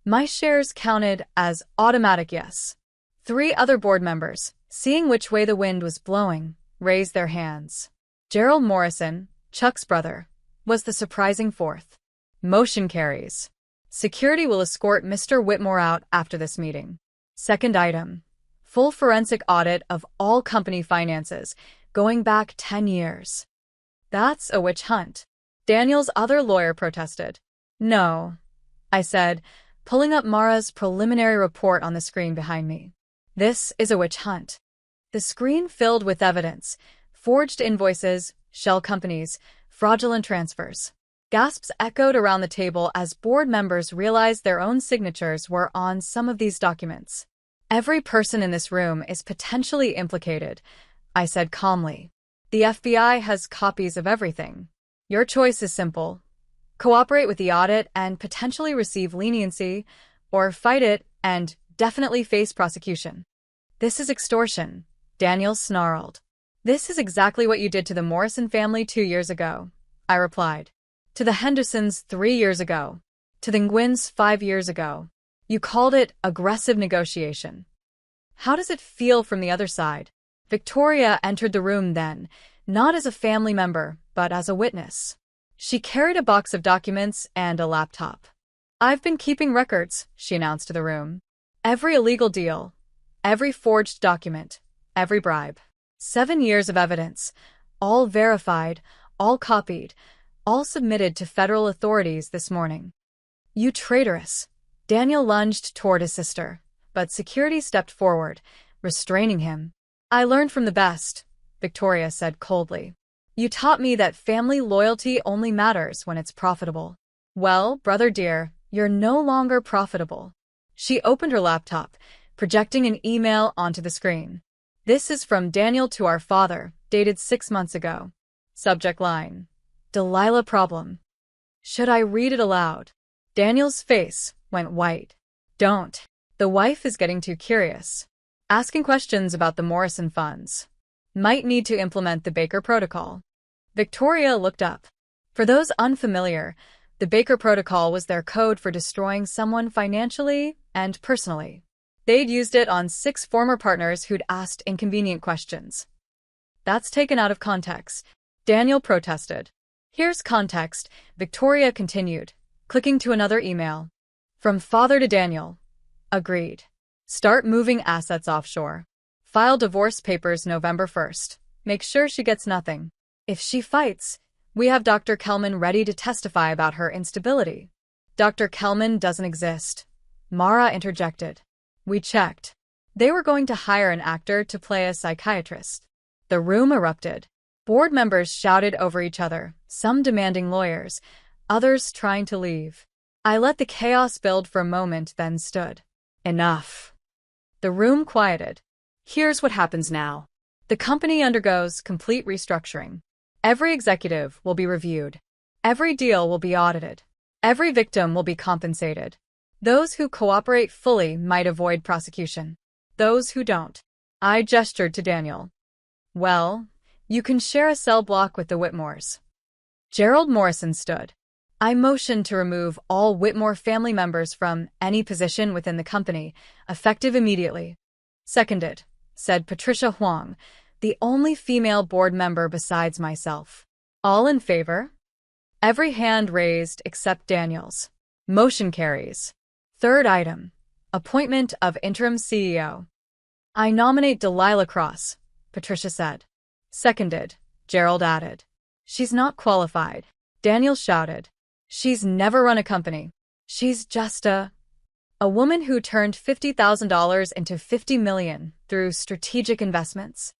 My shares counted as automatic yes. 3 other board members, seeing which way the wind was blowing, raised their hands. Gerald Morrison, Chuck's brother, was the surprising fourth. Motion carries. Security will escort Mr. Whitmore out after this meeting. Second item. Full forensic audit of all company finances, going back 10 years. That's a witch hunt. Daniel's other lawyer protested. No, I said, pulling up Mara's preliminary report on the screen behind me. This is a witch hunt. The screen filled with evidence, forged invoices, shell companies, fraudulent transfers. Gasps echoed around the table as board members realized their own signatures were on some of these documents. Every person in this room is potentially implicated, I said calmly. The FBI has copies of everything. Your choice is simple. Cooperate with the audit and potentially receive leniency, or fight it and definitely face prosecution. This is extortion, Daniel snarled. This is exactly what you did to the Morrison family 2 years ago, I replied. To the Hendersons 3 years ago. To the Nguyen's 5 years ago. You called it aggressive negotiation. How does it feel from the other side? Victoria entered the room then, not as a family member, but as a witness. She carried a box of documents and a laptop. I've been keeping records, she announced to the room. Every illegal deal, every forged document, every bribe. 7 years of evidence, all verified, all copied, all submitted to federal authorities this morning. You traitorous. Daniel lunged toward his sister, but security stepped forward, restraining him. I learned from the best, Victoria said coldly. You taught me that family loyalty only matters when it's profitable. Well, brother dear, you're no longer profitable. She opened her laptop, projecting an email onto the screen. This is from Daniel to our father, dated 6 months ago. Subject line. Delilah problem. Should I read it aloud? Daniel's face went white. Don't. The wife is getting too curious. Asking questions about the Morrison funds. Might need to implement the Baker Protocol. Victoria looked up. For those unfamiliar, the Baker Protocol was their code for destroying someone financially and personally. They'd used it on 6 former partners who'd asked inconvenient questions. That's taken out of context. Daniel protested. Here's context, Victoria continued, clicking to another email. From father to Daniel. Agreed. Start moving assets offshore. File divorce papers November 1st. Make sure she gets nothing. If she fights, we have Dr. Kelman ready to testify about her instability. Dr. Kelman doesn't exist. Mara interjected. We checked. They were going to hire an actor to play a psychiatrist. The room erupted. Board members shouted over each other, some demanding lawyers, others trying to leave. I let the chaos build for a moment, then stood. Enough. The room quieted. Here's what happens now. The company undergoes complete restructuring. Every executive will be reviewed. Every deal will be audited. Every victim will be compensated. Those who cooperate fully might avoid prosecution. Those who don't. I gestured to Daniel. Well, you can share a cell block with the Whitmores. Gerald Morrison stood. I motioned to remove all Whitmore family members from any position within the company, effective immediately. Seconded, said Patricia Huang, the only female board member besides myself. All in favor? Every hand raised except Daniel's. Motion carries. Third item. Appointment of interim CEO. I nominate Delilah Cross, Patricia said. Seconded, Gerald added. She's not qualified, Daniel shouted. She's never run a company. She's just a woman who turned $50,000 into $50 million through strategic investments.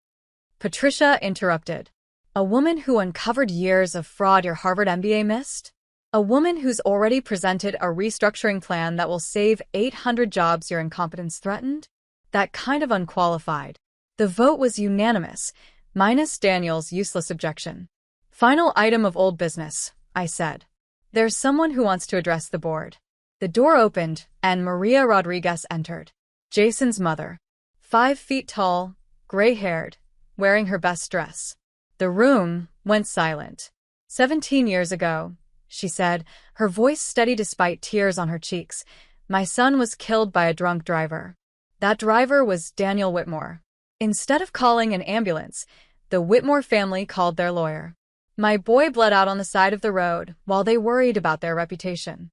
Patricia interrupted. A woman who uncovered years of fraud your Harvard MBA missed? A woman who's already presented a restructuring plan that will save 800 jobs your incompetence threatened? That kind of unqualified. The vote was unanimous, minus Daniel's useless objection. Final item of old business, I said. There's someone who wants to address the board. The door opened, and Maria Rodriguez entered. Jason's mother. 5 feet tall, gray-haired, wearing her best dress. The room went silent. 17 years ago, she said, her voice steady despite tears on her cheeks, my son was killed by a drunk driver. That driver was Daniel Whitmore. Instead of calling an ambulance, the Whitmore family called their lawyer. My boy bled out on the side of the road while they worried about their reputation.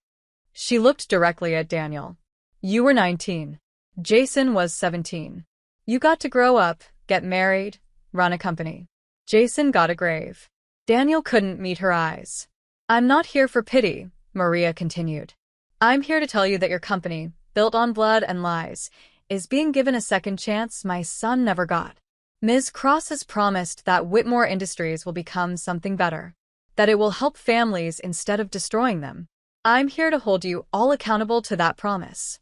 She looked directly at Daniel. You were 19. Jason was 17. You got to grow up, get married, run a company. Jason got a grave. Daniel couldn't meet her eyes. I'm not here for pity, Maria continued. I'm here to tell you that your company, built on blood and lies, is being given a second chance my son never got. Ms. Cross has promised that Whitmore Industries will become something better, that it will help families instead of destroying them. I'm here to hold you all accountable to that promise.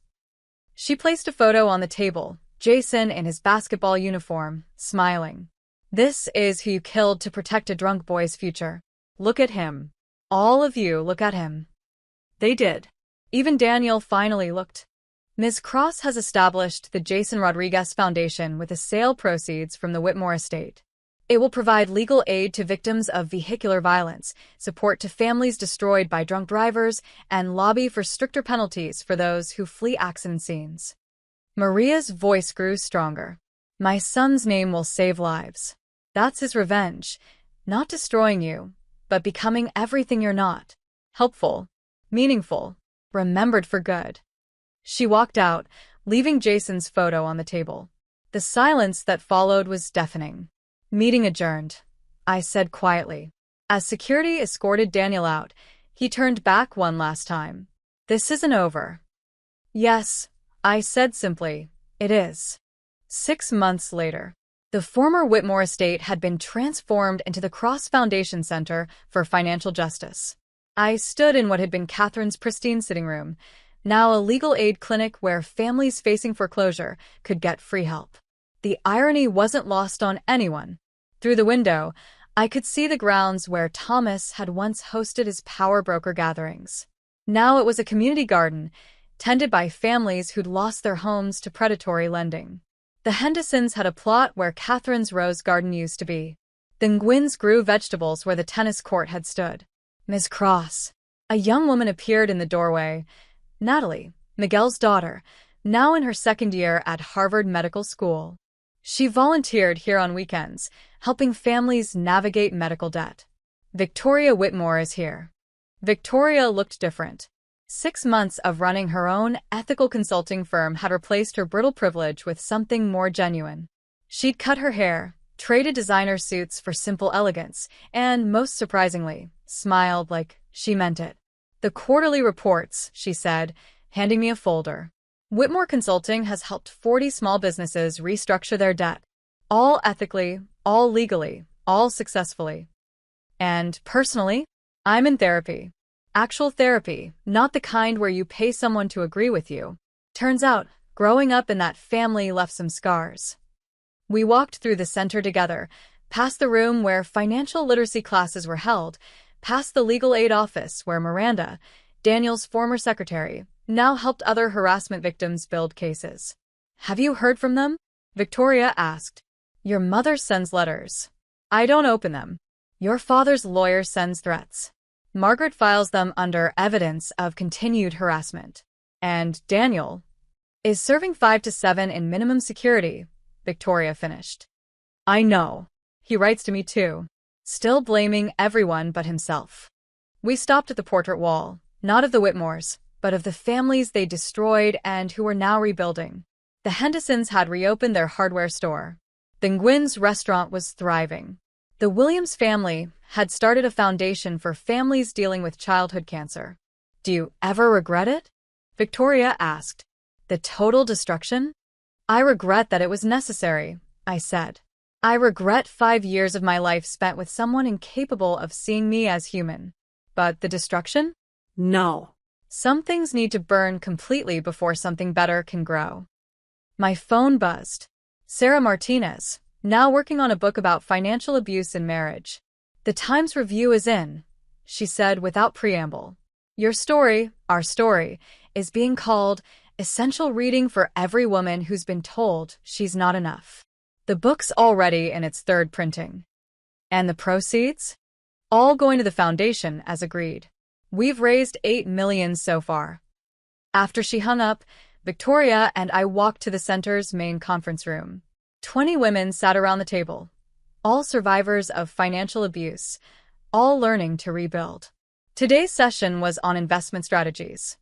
She placed a photo on the table, Jason in his basketball uniform, smiling. This is who you killed to protect a drunk boy's future. Look at him. All of you look at him. They did. Even Daniel finally looked. Ms. Cross has established the Jason Rodriguez Foundation with the sale proceeds from the Whitmore estate. It will provide legal aid to victims of vehicular violence, support to families destroyed by drunk drivers, and lobby for stricter penalties for those who flee accident scenes. Maria's voice grew stronger. My son's name will save lives. That's his revenge. Not destroying you, but becoming everything you're not. Helpful, meaningful, remembered for good. She walked out, leaving Jason's photo on the table. The silence that followed was deafening. Meeting adjourned, I said quietly. As security escorted Daniel out, he turned back one last time. This isn't over. Yes, I said simply, it is. 6 months later, the former Whitmore estate had been transformed into the Cross Foundation Center for Financial Justice. I stood in what had been Catherine's pristine sitting room, now a legal aid clinic where families facing foreclosure could get free help. The irony wasn't lost on anyone. Through the window, I could see the grounds where Thomas had once hosted his power broker gatherings. Now it was a community garden, tended by families who'd lost their homes to predatory lending. The Hendersons had a plot where Catherine's rose garden used to be. The Nguyen's grew vegetables where the tennis court had stood. Ms. Cross. A young woman appeared in the doorway. Natalie, Miguel's daughter, now in her second year at Harvard Medical School. She volunteered here on weekends, helping families navigate medical debt. Victoria Whitmore is here. Victoria looked different. 6 months of running her own ethical consulting firm had replaced her brittle privilege with something more genuine. She'd cut her hair, traded designer suits for simple elegance, and, most surprisingly, smiled like she meant it. The quarterly reports, she said, handing me a folder. Whitmore Consulting has helped 40 small businesses restructure their debt. All ethically, all legally, all successfully. And, personally, I'm in therapy. Actual therapy, not the kind where you pay someone to agree with you. Turns out, growing up in that family left some scars. We walked through the center together, past the room where financial literacy classes were held, past the legal aid office where Miranda, Daniel's former secretary, now helped other harassment victims build cases. Have you heard from them? Victoria asked. Your mother sends letters. I don't open them. Your father's lawyer sends threats. Margaret files them under evidence of continued harassment. And Daniel is serving 5 to 7 in minimum security, Victoria finished. I know. He writes to me too. Still blaming everyone but himself. We stopped at the portrait wall, not of the Whitmores, but of the families they destroyed and who were now rebuilding. The Hendersons had reopened their hardware store. The Nguyen's restaurant was thriving. The Williams family had started a foundation for families dealing with childhood cancer. Do you ever regret it? Victoria asked. The total destruction? I regret that it was necessary, I said. I regret 5 years of my life spent with someone incapable of seeing me as human. But the destruction? No. Some things need to burn completely before something better can grow. My phone buzzed. Sarah Martinez, now working on a book about financial abuse in marriage. The Times review is in, she said without preamble. Your story, our story, is being called essential reading for every woman who's been told she's not enough. The book's already in its third printing. And the proceeds? All going to the foundation as agreed. We've raised $8 million so far. After she hung up, Victoria and I walked to the center's main conference room. 20 women sat around the table, all survivors of financial abuse, all learning to rebuild. Today's session was on investment strategies.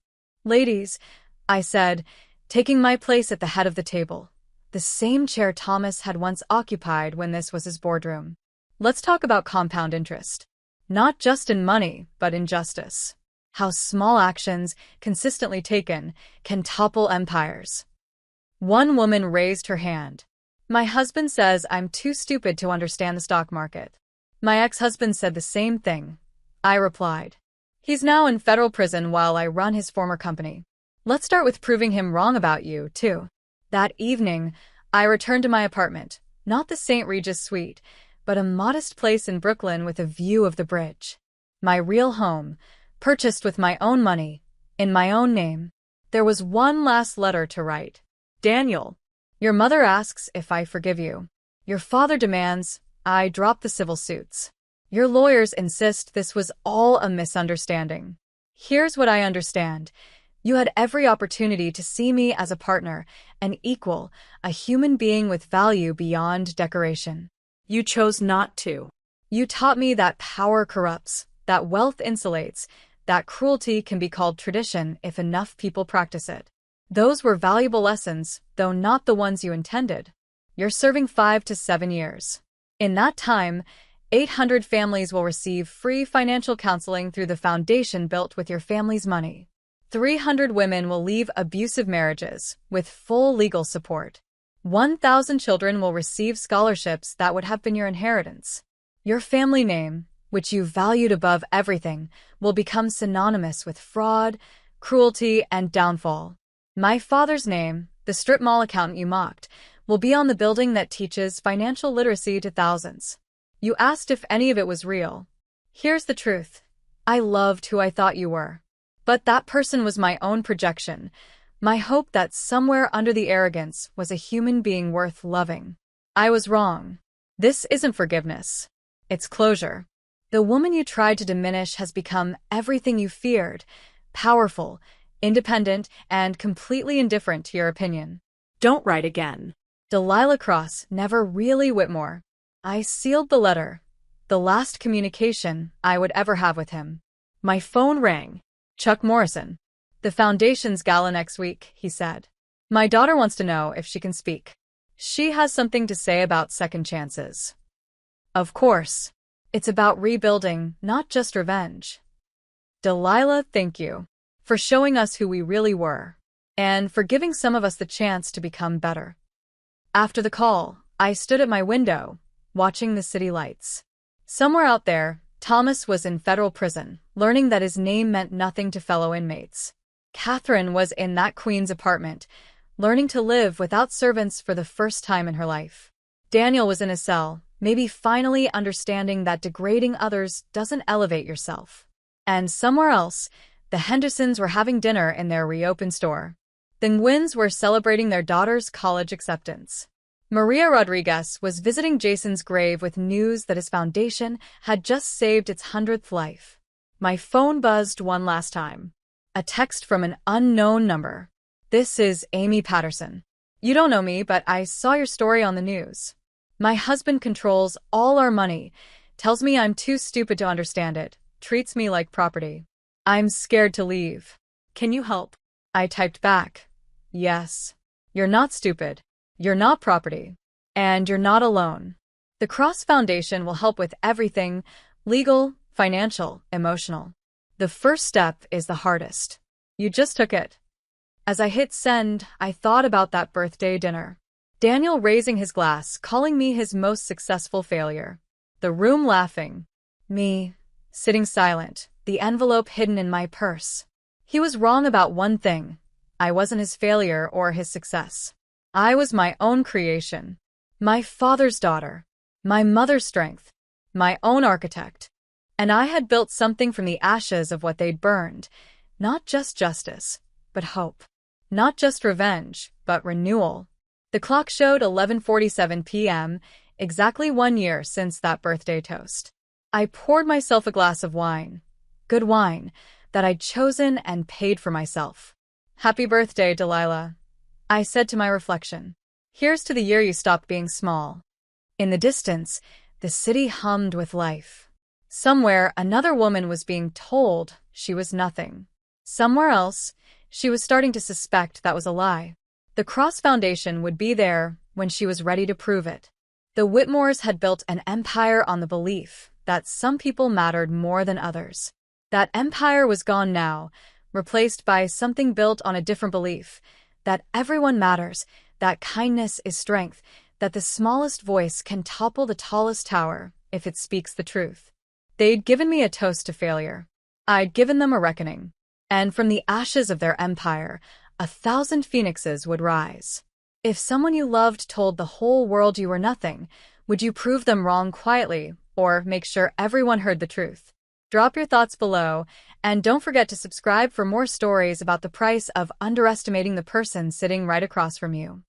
Ladies, I said, taking my place at the head of the table, the same chair Thomas had once occupied when this was his boardroom. Let's talk about compound interest. Not just in money, but in justice. How small actions, consistently taken, can topple empires. One woman raised her hand. My husband says I'm too stupid to understand the stock market. My ex-husband said the same thing. I replied. He's now in federal prison while I run his former company. Let's start with proving him wrong about you, too. That evening, I returned to my apartment, not the St. Regis suite, but a modest place in Brooklyn with a view of the bridge. My real home, purchased with my own money, in my own name. There was one last letter to write. Daniel, your mother asks if I forgive you. Your father demands I drop the civil suits. Your lawyers insist this was all a misunderstanding. Here's what I understand. You had every opportunity to see me as a partner, an equal, a human being with value beyond decoration. You chose not to. You taught me that power corrupts, that wealth insulates, that cruelty can be called tradition if enough people practice it. Those were valuable lessons, though not the ones you intended. You're serving 5 to 7 years. In that time, 800 families will receive free financial counseling through the foundation built with your family's money. 300 women will leave abusive marriages with full legal support. 1,000 children will receive scholarships that would have been your inheritance. Your family name, which you valued above everything, will become synonymous with fraud, cruelty, and downfall. My father's name, the strip mall accountant you mocked, will be on the building that teaches financial literacy to thousands. You asked if any of it was real. Here's the truth. I loved who I thought you were. But that person was my own projection, my hope that somewhere under the arrogance was a human being worth loving. I was wrong. This isn't forgiveness. It's closure. The woman you tried to diminish has become everything you feared, powerful, independent, and completely indifferent to your opinion. Don't write again. Delilah Cross, never really Whitmore. I sealed the letter, the last communication I would ever have with him. My phone rang. Chuck Morrison. The foundation's gala next week, he said. My daughter wants to know if she can speak. She has something to say about second chances. Of course. It's about rebuilding, not just revenge. Delilah, thank you for showing us who we really were, and for giving some of us the chance to become better. After the call, I stood at my window, watching the city lights. Somewhere out there, Thomas was in federal prison, learning that his name meant nothing to fellow inmates. Catherine was in that queen's apartment, learning to live without servants for the first time in her life. Daniel was in a cell, maybe finally understanding that degrading others doesn't elevate yourself. And somewhere else, the Hendersons were having dinner in their reopened store. The Nguyen's were celebrating their daughter's college acceptance. Maria Rodriguez was visiting Jason's grave with news that his foundation had just saved its 100th life. My phone buzzed one last time. A text from an unknown number. This is Amy Patterson. You don't know me, but I saw your story on the news. My husband controls all our money, tells me I'm too stupid to understand it, treats me like property. I'm scared to leave. Can you help? I typed back. Yes. You're not stupid. You're not property. And you're not alone. The Cross Foundation will help with everything, legal, financial, emotional. The first step is the hardest. You just took it. As I hit send, I thought about that birthday dinner. Daniel raising his glass, calling me his most successful failure. The room laughing. Me, sitting silent, the envelope hidden in my purse. He was wrong about one thing. I wasn't his failure or his success. I was my own creation. My father's daughter. My mother's strength. My own architect. And I had built something from the ashes of what they'd burned. Not just justice, but hope. Not just revenge, but renewal. The clock showed 11:47 p.m., exactly 1 year since that birthday toast. I poured myself a glass of wine. Good wine, that I'd chosen and paid for myself. Happy birthday, Delilah, I said to my reflection. Here's to the year you stopped being small. In the distance, the city hummed with life. Somewhere, another woman was being told she was nothing. Somewhere else, she was starting to suspect that was a lie. The Cross Foundation would be there when she was ready to prove it. The Whitmores had built an empire on the belief that some people mattered more than others. That empire was gone now, replaced by something built on a different belief, that everyone matters, that kindness is strength, that the smallest voice can topple the tallest tower if it speaks the truth. They'd given me a toast to failure. I'd given them a reckoning. And from the ashes of their empire, 1,000 phoenixes would rise. If someone you loved told the whole world you were nothing, would you prove them wrong quietly or make sure everyone heard the truth? Drop your thoughts below, and don't forget to subscribe for more stories about the price of underestimating the person sitting right across from you.